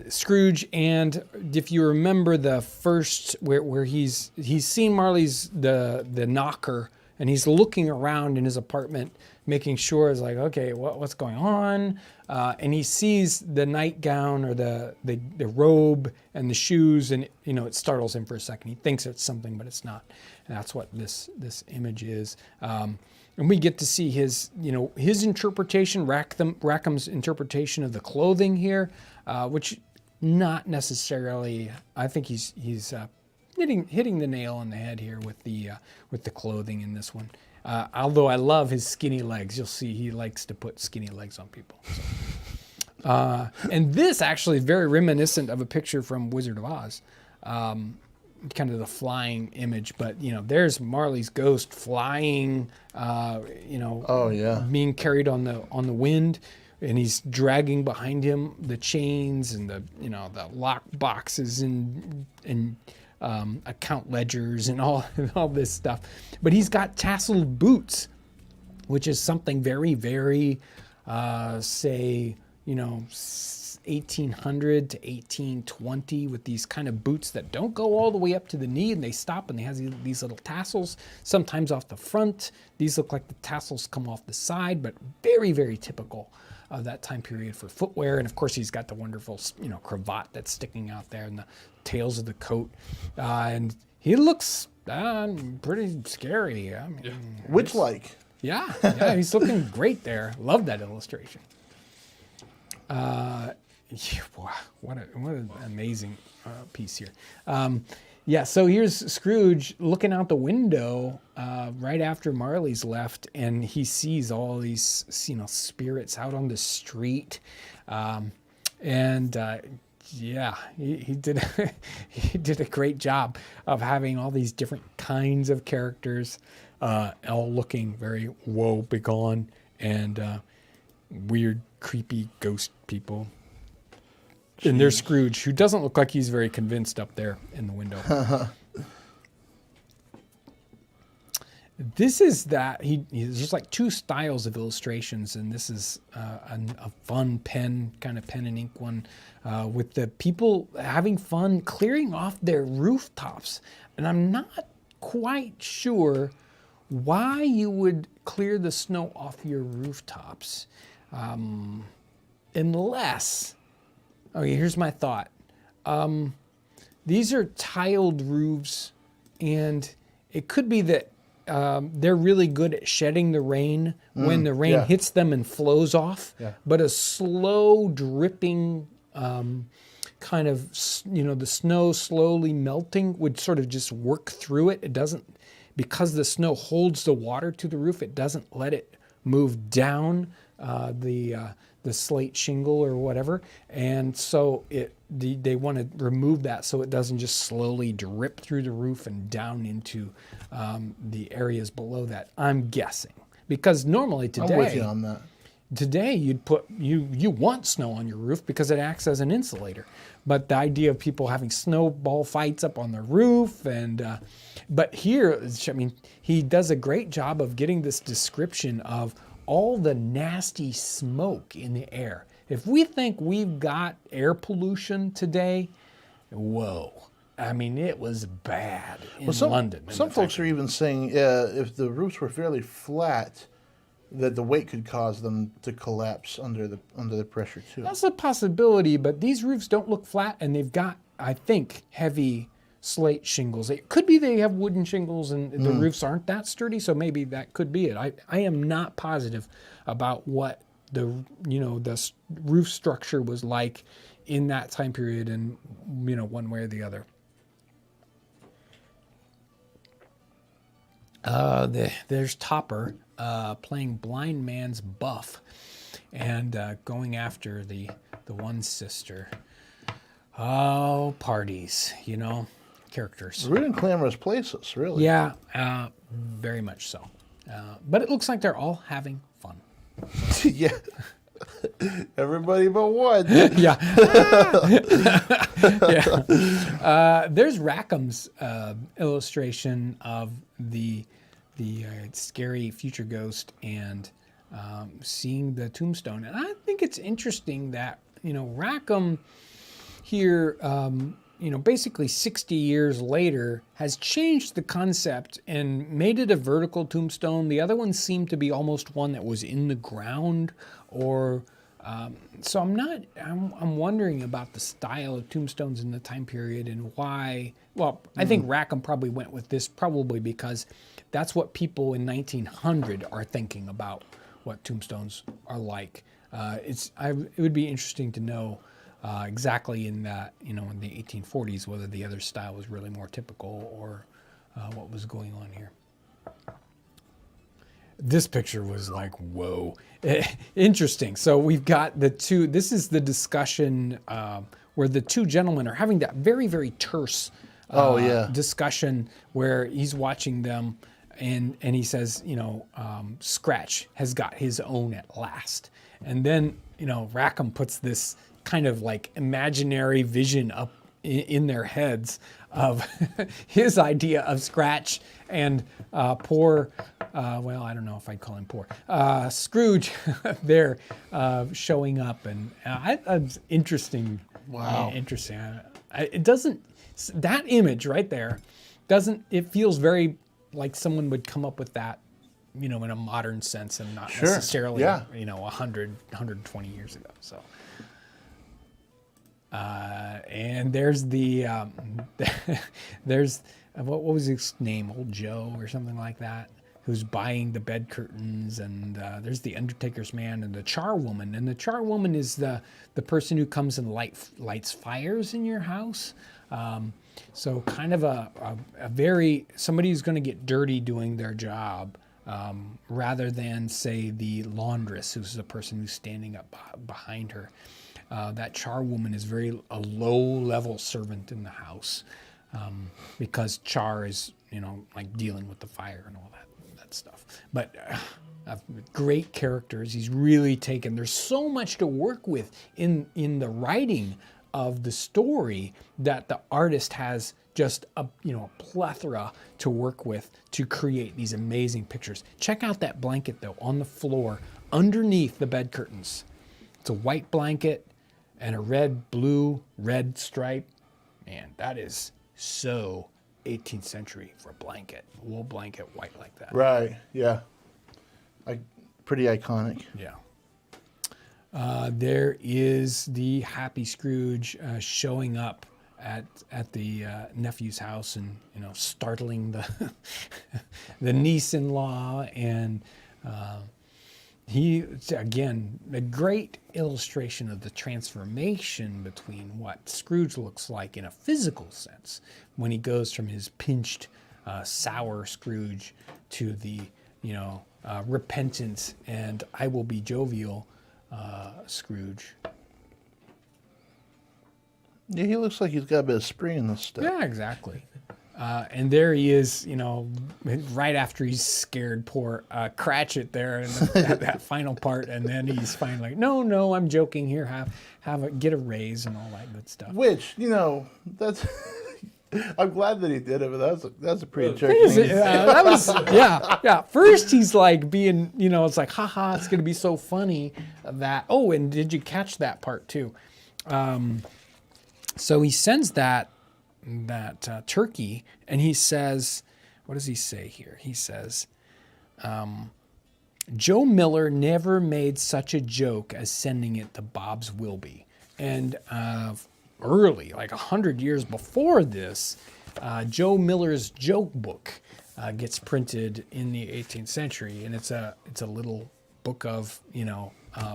[SPEAKER 1] Scrooge, and if you remember the first where he's seen Marley's the knocker, and he's looking around in his apartment, making sure it's like, okay, what's going on? And he sees the nightgown or the robe and the shoes, and it startles him for a second. He thinks it's something, but it's not. And that's what this image is. And we get to see his interpretation, Rackham's interpretation of the clothing here, which not necessarily. I think he's hitting the nail on the head here with the clothing in this one. Although I love his skinny legs. You'll see he likes to put skinny legs on people. So. And this actually is very reminiscent of a picture from Wizard of Oz. kind of the flying image, but there's Marley's ghost flying,
[SPEAKER 2] Oh yeah.
[SPEAKER 1] being carried on the wind, and he's dragging behind him the chains and the lock boxes and account ledgers and all this stuff. But he's got tasseled boots, which is something very, very, say, 1800 to 1820, with these kind of boots that don't go all the way up to the knee, and they stop and they have these little tassels, sometimes off the front. These look like the tassels come off the side, but very, very typical of that time period for footwear. And of course, he's got the wonderful, cravat that's sticking out there and the tails of the coat. And he looks pretty scary. I mean,
[SPEAKER 2] Witch-like.
[SPEAKER 1] Yeah, he's looking great there. Love that illustration. Wow, what an amazing piece here. So here's Scrooge looking out the window right after Marley's left, and he sees all these spirits out on the street, he did he did a great job of having all these different kinds of characters, all looking very woe begone and weird, creepy ghost people. Jeez. And there's Scrooge, who doesn't look like he's very convinced up there in the window. This is there's just like two styles of illustrations, and this is a fun pen and ink one, with the people having fun clearing off their rooftops. And I'm not quite sure why you would clear the snow off your rooftops, unless... Okay, here's my thought. These are tiled roofs, and it could be that they're really good at shedding the rain when the rain hits them and flows off. Yeah. But a slow dripping kind of, the snow slowly melting would sort of just work through it. It doesn't, because the snow holds the water to the roof, it doesn't let it move down the slate shingle or whatever, and so they want to remove that so it doesn't just slowly drip through the roof and down into the areas below that. I'm guessing, because normally today,
[SPEAKER 2] I'm with you on that.
[SPEAKER 1] Today you'd put you want snow on your roof because it acts as an insulator, but the idea of people having snowball fights up on the roof but here, I mean, he does a great job of getting this description of all the nasty smoke in the air. If we think we've got air pollution today, whoa. I mean, it was bad in London.
[SPEAKER 2] Some folks are even saying if the roofs were fairly flat, that the weight could cause them to collapse under the pressure too.
[SPEAKER 1] That's a possibility, but these roofs don't look flat, and they've got, I think, heavy slate shingles. It could be they have wooden shingles and the roofs aren't that sturdy, so maybe that could be it. I am not positive about what the roof structure was like in that time period, and one way or the other. There's Topper playing blind man's buff and going after the one sister. Oh, parties, characters.
[SPEAKER 2] We're in glamorous places, really.
[SPEAKER 1] Yeah, very much so. But it looks like they're all having fun.
[SPEAKER 2] Yeah. Everybody but one.
[SPEAKER 1] Yeah. Yeah. There's Rackham's illustration of the scary future ghost and seeing the tombstone. And I think it's interesting that, Rackham here, basically 60 years later, has changed the concept and made it a vertical tombstone. The other ones seem to be almost one that was in the ground, or so I'm wondering about the style of tombstones in the time period and why. Well, I think Rackham probably went with this probably because that's what people in 1900 are thinking about what tombstones are like. It would be interesting to know exactly in that, in the 1840s, whether the other style was really more typical or what was going on here. This picture was like, whoa. Interesting. So we've got this is the discussion where the two gentlemen are having that very, very terse discussion where he's watching them, and he says, Scratch has got his own at last. And then, Rackham puts this kind of like imaginary vision up in their heads of his idea of Scratch and poor, well, I don't know if I'd call him poor, Scrooge there showing up. And it's interesting.
[SPEAKER 2] Wow.
[SPEAKER 1] Interesting. It doesn't, that image right there it feels very like someone would come up with that, in a modern sense and not necessarily, 120 years ago. So. And there's there's what was his name, Old Joe or something like that, who's buying the bed curtains, and there's the Undertaker's man and the charwoman, and the charwoman is the person who comes and lights fires in your house. So kind of a very somebody who's going to get dirty doing their job, rather than say the laundress, who's the person who's standing up behind her. That charwoman is a low-level servant in the house, because Char is, like dealing with the fire and all that stuff. But great characters. He's really taken. There's so much to work with in the writing of the story that the artist has just a plethora to work with to create these amazing pictures. Check out that blanket though on the floor underneath the bed curtains. It's a white blanket and a red stripe. Man, that is so 18th century for a blanket, a wool blanket, white like that.
[SPEAKER 2] Right, yeah. Pretty iconic.
[SPEAKER 1] Yeah. There is the happy Scrooge showing up at the nephew's house and startling the niece-in-law, and he, again, a great illustration of the transformation between what Scrooge looks like in a physical sense when he goes from his pinched, sour Scrooge to the, repentant and I will be jovial Scrooge.
[SPEAKER 2] Yeah, he looks like he's got a bit of spring in this stuff.
[SPEAKER 1] Yeah, exactly. And there he is, right after he's scared poor Cratchit there in that final part, and then he's finally like, no, I'm joking here. Get a raise and all that good stuff.
[SPEAKER 2] Which that's. I'm glad that he did it, but that's a pretty jerky thing.
[SPEAKER 1] That was yeah. First he's like being, it's like, haha, it's gonna be so funny that. Oh, and did you catch that part too? So he sends that turkey, and he says, what does he say here? He says, Joe Miller never made such a joke as sending it to Bob's Wilby. And early, like 100 years before this, Joe Miller's joke book gets printed in the 18th century, and it's a little book of,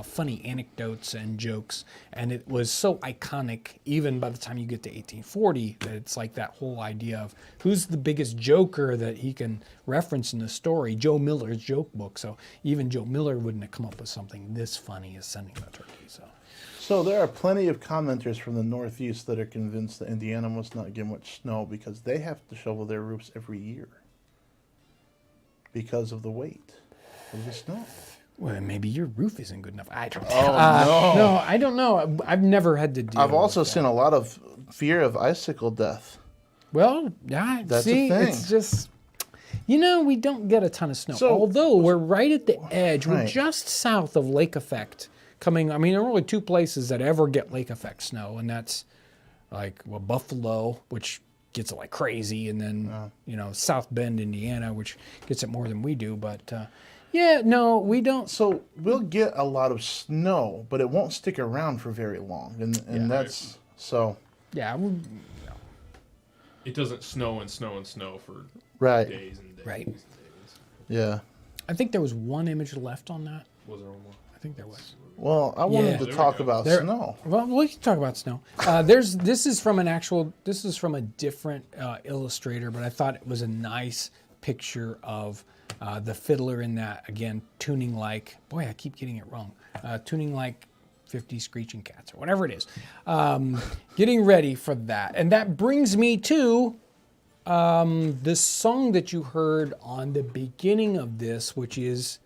[SPEAKER 1] funny anecdotes and jokes, and it was so iconic even by the time you get to 1840 that it's like that whole idea of who's the biggest joker that he can reference in the story. Joe Miller's joke book. So even Joe Miller wouldn't have come up with something this funny as sending the turkey.
[SPEAKER 2] So there are plenty of commenters from the Northeast that are convinced that Indiana must not get much snow because they have to shovel their roofs every year because of the weight of the snow.
[SPEAKER 1] Well, maybe your roof isn't good enough. I don't know.
[SPEAKER 2] Oh, no.
[SPEAKER 1] No, I don't know. I've never had to deal
[SPEAKER 2] I've also
[SPEAKER 1] with that.
[SPEAKER 2] seen a lot of fear of icicle death.
[SPEAKER 1] Well, yeah,
[SPEAKER 2] That's
[SPEAKER 1] see,
[SPEAKER 2] a thing.
[SPEAKER 1] it's just, we don't get a ton of snow.
[SPEAKER 2] So-
[SPEAKER 1] Although we're right at the edge. We're
[SPEAKER 2] Right.
[SPEAKER 1] just south of lake effect coming. There are only two places that ever get lake effect snow, and that's like, Buffalo, which gets it like crazy, and then, South Bend, Indiana, which gets it more than we do. But, yeah, no, we don't.
[SPEAKER 2] So we'll get a lot of snow, but it won't stick around for very long. And that's so.
[SPEAKER 1] Yeah,
[SPEAKER 3] It doesn't snow and snow and snow for
[SPEAKER 2] Right.
[SPEAKER 3] days and days.
[SPEAKER 1] Right.
[SPEAKER 3] And days.
[SPEAKER 2] Yeah.
[SPEAKER 1] I think there was one image left on that.
[SPEAKER 3] Was there one more?
[SPEAKER 1] I think there was.
[SPEAKER 2] Well, I wanted to
[SPEAKER 3] There we
[SPEAKER 2] talk
[SPEAKER 3] go.
[SPEAKER 2] about
[SPEAKER 1] There-
[SPEAKER 2] snow.
[SPEAKER 1] Well, we can talk about snow. This is from a different illustrator, but I thought it was a nice picture of the fiddler in that, again, tuning like, boy, I keep getting it wrong, tuning like 50 screeching cats or whatever it is. Getting ready for that. And that brings me to this song that you heard on the beginning of this, which is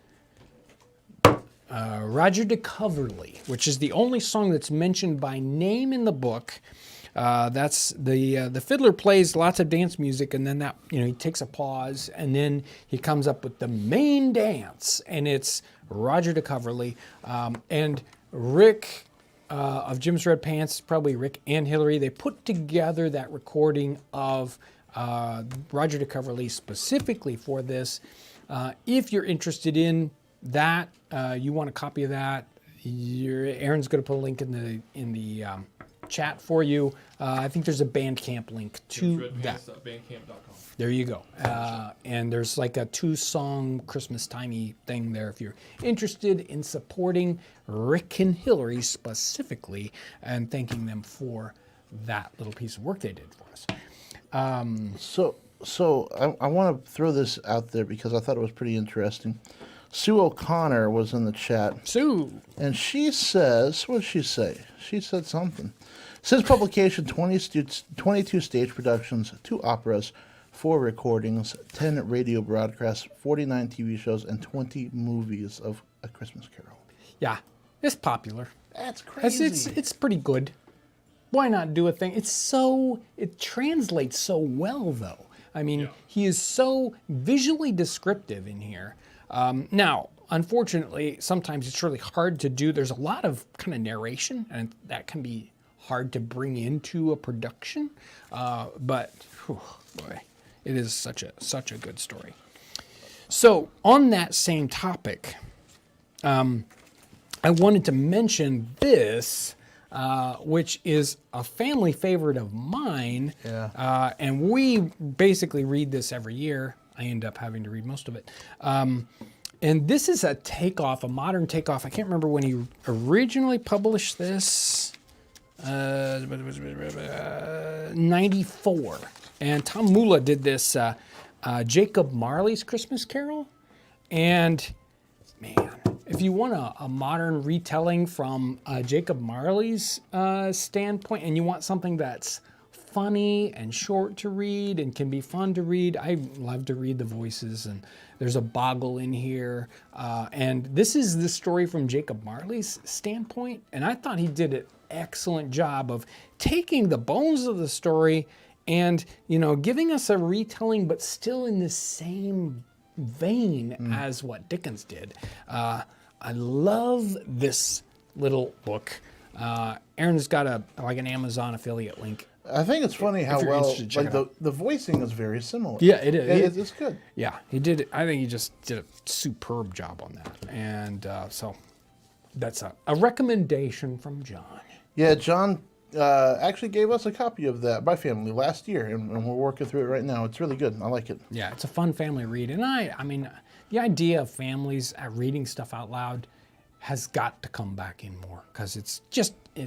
[SPEAKER 1] Roger de Coverley, which is the only song that's mentioned by name in the book. That's the fiddler plays lots of dance music, and then that he takes a pause, and then he comes up with the main dance, and it's Roger de Coverley, and Rick of Jim's Red Pants, probably Rick and Hillary. They put together that recording of Roger de Coverley specifically for this. If you're interested in that, you want a copy of that, Aaron's going to put a link in the chat for you. I think there's a Bandcamp link to that.
[SPEAKER 3] Bandcamp.com.
[SPEAKER 1] There you go. And there's like a 2-song Christmas timey thing there if you're interested in supporting Rick and Hillary specifically and thanking them for that little piece of work they did for us.
[SPEAKER 2] So I want to throw this out there because I thought it was pretty interesting. Sue O'Connor was in the chat.
[SPEAKER 1] Sue!
[SPEAKER 2] And she says, what did she say? She said something. Since publication, 22 stage productions, 2 operas, 4 recordings, 10 radio broadcasts, 49 TV shows, and 20 movies of A Christmas Carol.
[SPEAKER 1] Yeah, it's popular.
[SPEAKER 2] That's crazy.
[SPEAKER 1] It's pretty good. Why not do a thing? It translates so well, though. I mean, he is so visually descriptive in here. Now, unfortunately, sometimes it's really hard to do. There's a lot of kind of narration, and that can be hard to bring into a production. But, whew, boy, it is such a good story. So, on that same topic, I wanted to mention this, which is a family favorite of mine.
[SPEAKER 2] Yeah.
[SPEAKER 1] And we basically read this every year. I end up having to read most of it. And this is a modern takeoff. I can't remember when he originally published this. 94. And Tom Mula did this, Jacob Marley's Christmas Carol. And man, if you want a modern retelling from Jacob Marley's standpoint, and you want something that's funny and short to read and can be fun to read, I love to read the voices, and there's a Boggle in here. And this is the story from Jacob Marley's standpoint, and I thought he did an excellent job of taking the bones of the story and, giving us a retelling, but still in the same vein as what Dickens did. I love this little book. Aaron's got an Amazon affiliate link.
[SPEAKER 2] I think it's funny how
[SPEAKER 1] you're
[SPEAKER 2] well
[SPEAKER 1] interested, check it
[SPEAKER 2] the voicing is very similar.
[SPEAKER 1] Yeah, it is.
[SPEAKER 2] It's good.
[SPEAKER 1] Yeah, he did. I think he just did a superb job on that. And so that's a recommendation from John.
[SPEAKER 2] Yeah, John actually gave us a copy of that, my family, last year, and we're working through it right now. It's really good. I like it.
[SPEAKER 1] Yeah, it's a fun family read. And I mean, the idea of families reading stuff out loud has got to come back in more, because it's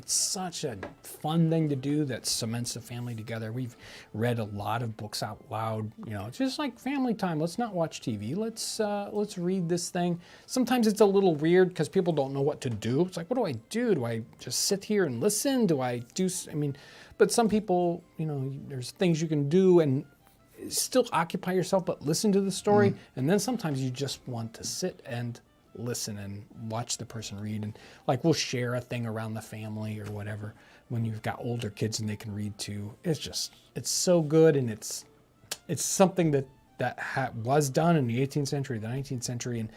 [SPEAKER 1] such a fun thing to do that cements the family together. We've read a lot of books out loud. It's just like family time. Let's not watch TV. Let's read this thing. Sometimes it's a little weird because people don't know what to do. It's like, what do I do? Do I just sit here and listen? Do I do? But some people, there's things you can do and still occupy yourself, but listen to the story. And then sometimes you just want to sit and listen and watch the person read, and we'll share a thing around the family or whatever when you've got older kids and they can read too. It's so good, and it's something that was done in the 18th century, the 19th century, and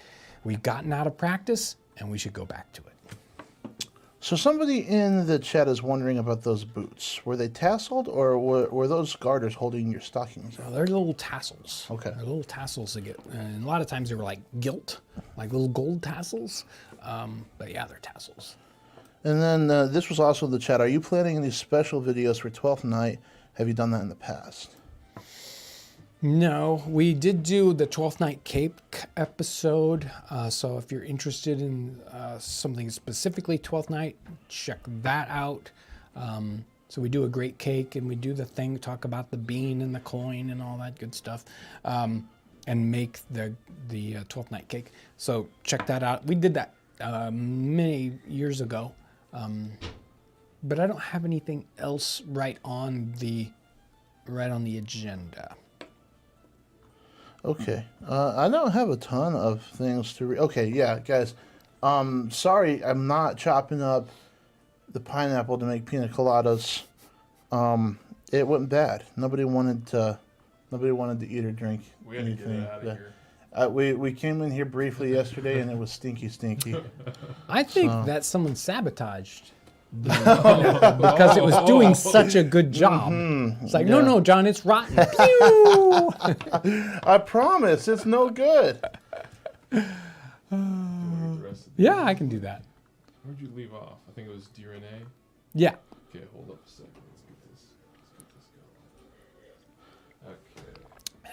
[SPEAKER 1] we've gotten out of practice, and we should go back to it.
[SPEAKER 2] So somebody in the chat is wondering about those boots. Were they tasseled, or were those garters holding your stockings?
[SPEAKER 1] Well, they're little tassels.
[SPEAKER 2] Okay.
[SPEAKER 1] They're little tassels that get, and a lot of times they were like gilt, like little gold tassels. But yeah, they're tassels.
[SPEAKER 2] And then this was also in the chat. Are you planning any special videos for 12th night? Have you done that in the past?
[SPEAKER 1] No, we did do the 12th Night Cake episode. So if you're interested in something specifically 12th Night, check that out. So we do a great cake, and we do the thing, talk about the bean and the coin and all that good stuff, and make the 12th Night Cake. So check that out. We did that many years ago. But I don't have anything else right on the agenda.
[SPEAKER 2] Okay. I don't have a ton of things to read. Okay, yeah, guys. Sorry, I'm not chopping up the pineapple to make pina coladas. It went bad. Nobody wanted to eat or drink
[SPEAKER 3] We had to get
[SPEAKER 2] anything.
[SPEAKER 3] it out of here.
[SPEAKER 2] We came in here briefly yesterday, and it was stinky.
[SPEAKER 1] I think that someone sabotaged the pineapple because it was doing such a good job. It's like, no, John, it's rotten. Pew!
[SPEAKER 2] I promise, it's no good.
[SPEAKER 1] Yeah, I can do that.
[SPEAKER 3] Where'd you leave off? I think it was DNA.
[SPEAKER 1] Yeah.
[SPEAKER 3] Okay, hold up a second. Let's get this going. Okay.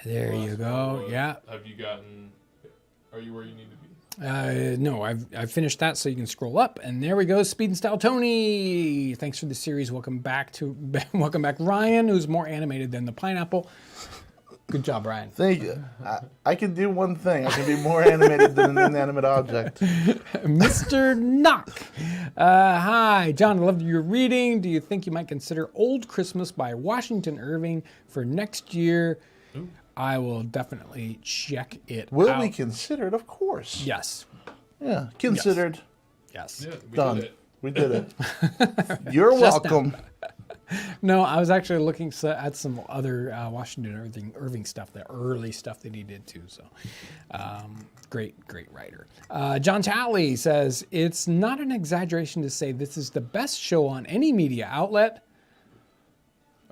[SPEAKER 1] There you go. Yeah.
[SPEAKER 3] Have you gotten? Are you where you need to be?
[SPEAKER 1] No, I've finished that, so you can scroll up, and there we go. Speed and Style Tony. Thanks for the series. Welcome back, Ryan, who's more animated than the pineapple. Good job, Ryan.
[SPEAKER 2] Thank you. I can do one thing. I can be more animated than an inanimate object.
[SPEAKER 1] Mr. Knock. Hi, John. I loved your reading. Do you think you might consider Old Christmas by Washington Irving for next year?
[SPEAKER 3] Ooh.
[SPEAKER 1] I will definitely check it
[SPEAKER 2] Will
[SPEAKER 1] out.
[SPEAKER 2] we consider it? Of course.
[SPEAKER 1] Yes.
[SPEAKER 2] Yeah, considered.
[SPEAKER 1] Yes.
[SPEAKER 3] Yeah, we
[SPEAKER 2] Done.
[SPEAKER 3] did it.
[SPEAKER 2] We did it. You're welcome.
[SPEAKER 1] No, I was actually looking at some other Washington Irving stuff, the early stuff that he did too. So, great writer. John Talley says, it's not an exaggeration to say this is the best show on any media outlet.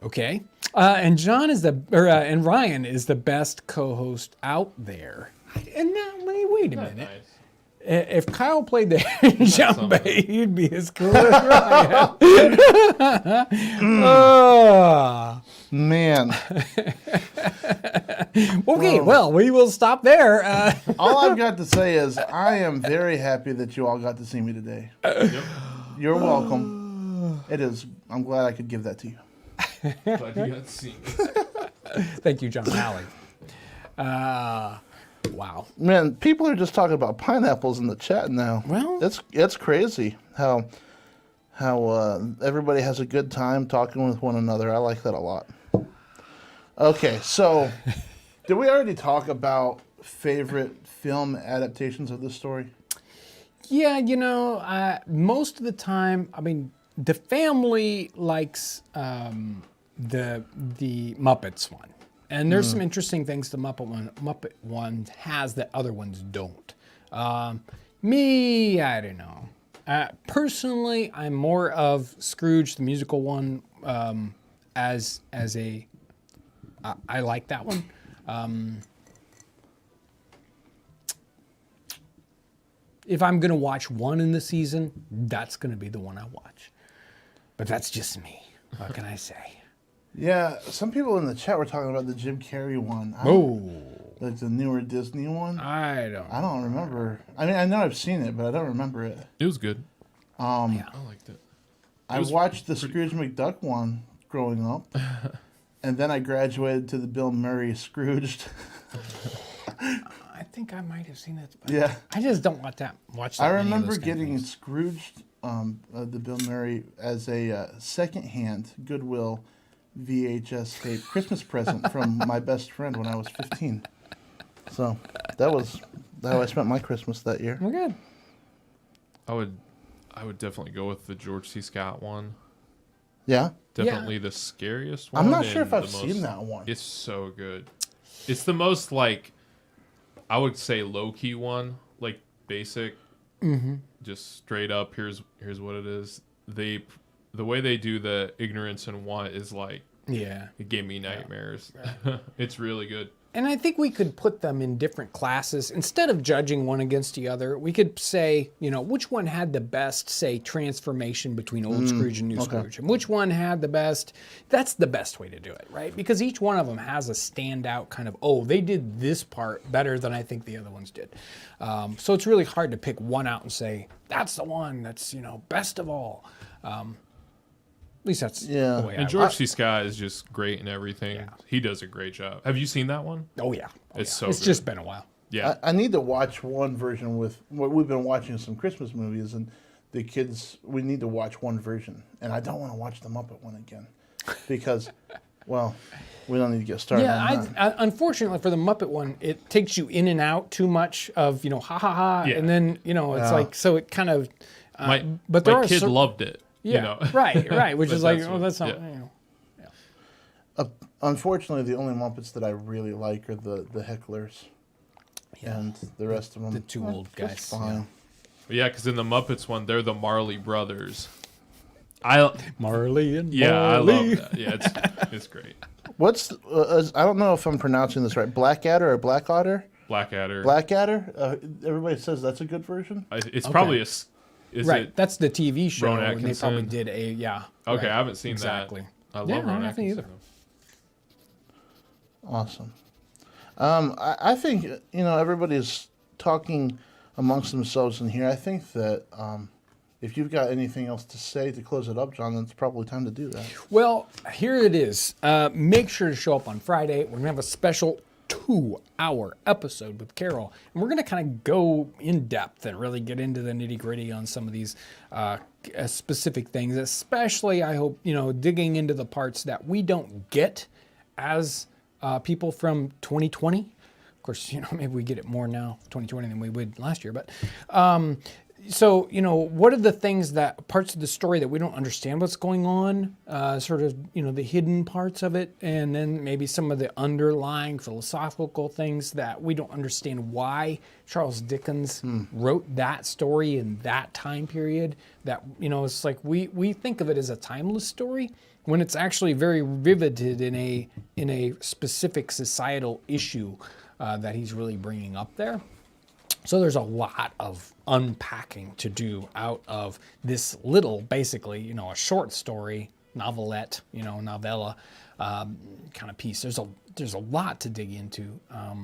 [SPEAKER 1] Okay. And and Ryan is the best co-host out there. And now, wait a minute.
[SPEAKER 3] Nice.
[SPEAKER 1] If Kyle played the djembe, he'd be as cool as Ryan.
[SPEAKER 2] Man.
[SPEAKER 1] Okay, well, we will stop there.
[SPEAKER 2] All I've got to say is I am very happy that you all got to see me today.
[SPEAKER 3] Yep.
[SPEAKER 2] You're welcome. It is. I'm glad I could give that to you.
[SPEAKER 3] Glad you got to see me.
[SPEAKER 1] Thank you, John Talley. Wow.
[SPEAKER 2] Man, people are just talking about pineapples in the chat now.
[SPEAKER 1] Well,
[SPEAKER 2] it's crazy how everybody has a good time talking with one another. I like that a lot. Okay, so did we already talk about favorite film adaptations of this story?
[SPEAKER 1] yeah, most of the time, I mean, the family likes the Muppets one. And there's some interesting things the Muppet one has that other ones don't. Me, I don't know. Personally, I'm more of Scrooge, the musical one, as a. I like that one. If I'm gonna watch one in the season, that's gonna be the one I watch. But that's just me. What can I say?
[SPEAKER 2] Yeah, some people in the chat were talking about the Jim Carrey one. Like the newer Disney one.
[SPEAKER 1] I
[SPEAKER 2] don't remember. I mean, I know I've seen it, but I don't remember it.
[SPEAKER 3] It was good. I liked it.
[SPEAKER 2] I watched the Scrooge McDuck one growing up, and then I graduated to the Bill Murray Scrooged.
[SPEAKER 1] I think I might have seen it. But
[SPEAKER 2] Yeah.
[SPEAKER 1] I just don't watch that.
[SPEAKER 2] I remember getting Scrooged, the Bill Murray, as a secondhand Goodwill VHS tape Christmas present from my best friend when I was 15. So that was how I spent my Christmas that year.
[SPEAKER 1] We're good.
[SPEAKER 3] I would definitely go with the George C. Scott one.
[SPEAKER 2] Yeah.
[SPEAKER 3] Definitely the scariest one.
[SPEAKER 2] I'm not sure
[SPEAKER 3] and
[SPEAKER 2] if I've
[SPEAKER 3] the
[SPEAKER 2] seen that one.
[SPEAKER 3] It's so good. It's the most I would say low key one, like basic, just straight up. Here's what it is. The way they do the ignorance and want is it gave me nightmares. Yeah. It's really good.
[SPEAKER 1] And I think we could put them in different classes. Instead of judging one against the other, we could say, which one had the best, say, transformation between old Scrooge and new Scrooge. And which one had the best. That's the best way to do it, right? Because each one of them has a standout kind of, they did this part better than I think the other ones did. So it's really hard to pick one out and say, that's the one that's, best of all. At least that's the way
[SPEAKER 3] And George C. Scott is just great in everything. Yeah. He does a great job. Have you seen that one?
[SPEAKER 1] Oh, yeah.
[SPEAKER 3] It's
[SPEAKER 1] It's
[SPEAKER 3] good.
[SPEAKER 1] just been a while.
[SPEAKER 3] Yeah.
[SPEAKER 2] I need to watch one version with. We've been watching some Christmas movies, and the kids, we need to watch one version, and I don't want to watch the Muppet one again because, well, we don't need to get started on that.
[SPEAKER 1] Unfortunately for the Muppet one, it takes you in and out too much of, ha ha ha,
[SPEAKER 3] Yeah.
[SPEAKER 1] and then, it's like, so it kind of,
[SPEAKER 3] but my kid loved it.
[SPEAKER 1] Yeah, right, which is like, that's not,
[SPEAKER 2] Unfortunately, the only Muppets that I really like are the hecklers, and the rest of them.
[SPEAKER 1] The two old guys.
[SPEAKER 2] Fine.
[SPEAKER 3] Yeah, because in the Muppets one, they're the Marley brothers.
[SPEAKER 1] Marley and
[SPEAKER 3] I
[SPEAKER 1] Marley.
[SPEAKER 3] love that. Yeah, it's great.
[SPEAKER 2] What's I don't know if I'm pronouncing this right. Blackadder or Blackadder?
[SPEAKER 3] Blackadder.
[SPEAKER 2] Blackadder. Everybody says that's a good version.
[SPEAKER 3] It's probably Is
[SPEAKER 1] right,
[SPEAKER 3] it
[SPEAKER 1] that's the TV show.
[SPEAKER 3] Rowan
[SPEAKER 1] And they probably
[SPEAKER 3] Atkinson?
[SPEAKER 1] did
[SPEAKER 3] Okay,
[SPEAKER 1] right,
[SPEAKER 3] I haven't seen
[SPEAKER 1] exactly.
[SPEAKER 3] that. I love
[SPEAKER 1] Yeah, I
[SPEAKER 3] Rowan
[SPEAKER 1] haven't
[SPEAKER 3] Atkinson.
[SPEAKER 1] either.
[SPEAKER 2] Awesome. I think everybody's talking amongst themselves in here. I think that if you've got anything else to say to close it up, John, then it's probably time to do that.
[SPEAKER 1] Well, here it is. Make sure to show up on Friday. We're going to have a special 2-hour episode with Carol. And we're going to kind of go in depth and really get into the nitty gritty on some of these specific things, especially, I hope, digging into the parts that we don't get as people from 2020. Of course, maybe we get it more now, 2020, than we would last year. But so, what are the things parts of the story that we don't understand what's going on, sort of, the hidden parts of it, and then maybe some of the underlying philosophical things that we don't understand why Charles Dickens wrote that story in that time period. That, it's like we think of it as a timeless story when it's actually very riveted in a specific societal issue that he's really bringing up there. So there's a lot of unpacking to do out of this little, basically, a short story, novelette, novella kind of piece. There's a lot to dig into.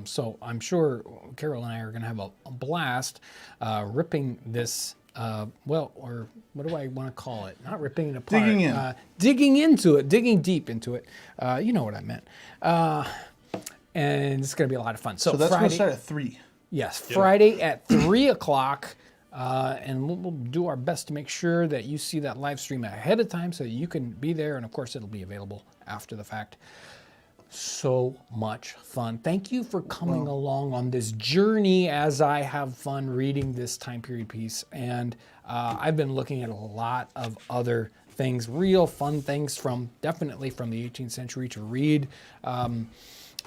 [SPEAKER 1] So I'm sure Carol and I are going to have a blast ripping this, or what do I want to call it? Not ripping it apart.
[SPEAKER 2] Digging in.
[SPEAKER 1] Digging into it, digging deep into it. You know what I meant. And it's going to be a lot of fun. So
[SPEAKER 2] that's
[SPEAKER 1] Friday,
[SPEAKER 2] going to start at 3.
[SPEAKER 1] Yes, Friday at 3 o'clock. And we'll do our best to make sure that you see that live stream ahead of time so that you can be there. And of course, it'll be available after the fact. So much fun. Thank you for coming along on this journey as I have fun reading this time period piece. And I've been looking at a lot of other things, real fun things definitely from the 18th century to read.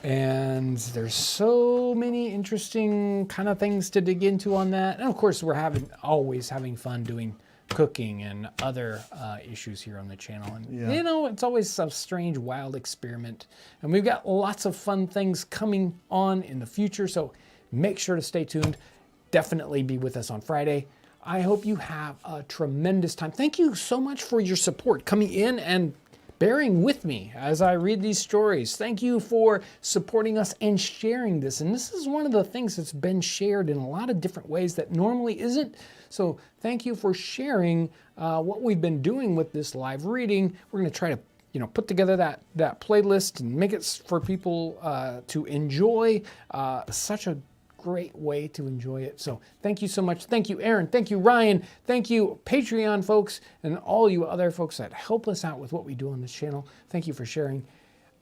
[SPEAKER 1] And there's so many interesting kind of things to dig into on that. And of course, we're always having fun doing cooking and other issues here on the channel. And it's always a strange, wild experiment. And we've got lots of fun things coming on in the future. So make sure to stay tuned. Definitely be with us on Friday. I hope you have a tremendous time. Thank you so much for your support coming in and bearing with me as I read these stories. Thank you for supporting us and sharing this. And this is one of the things that's been shared in a lot of different ways that normally isn't. So thank you for sharing what we've been doing with this live reading. We're going to try to put together that playlist and make it for people to enjoy. Such a great way to enjoy it. So thank you so much. Thank you, Aaron. Thank you, Ryan. Thank you, Patreon folks, and all you other folks that help us out with what we do on this channel. Thank you for sharing.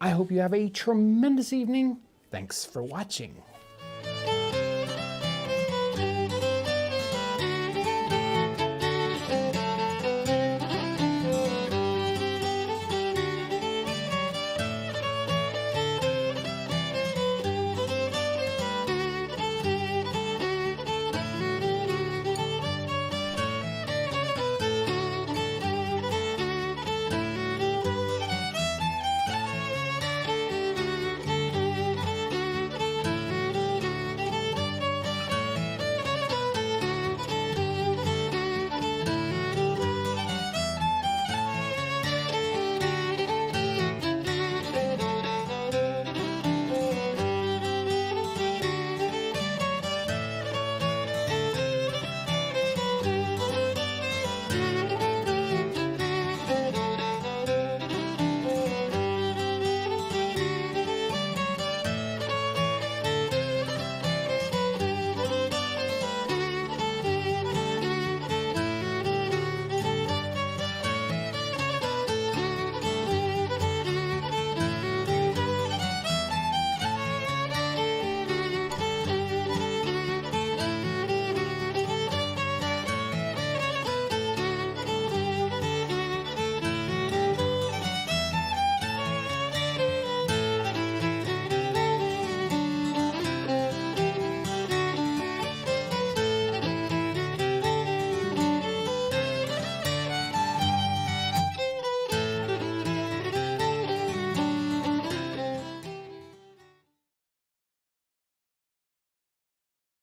[SPEAKER 1] I hope you have a tremendous evening. Thanks for watching.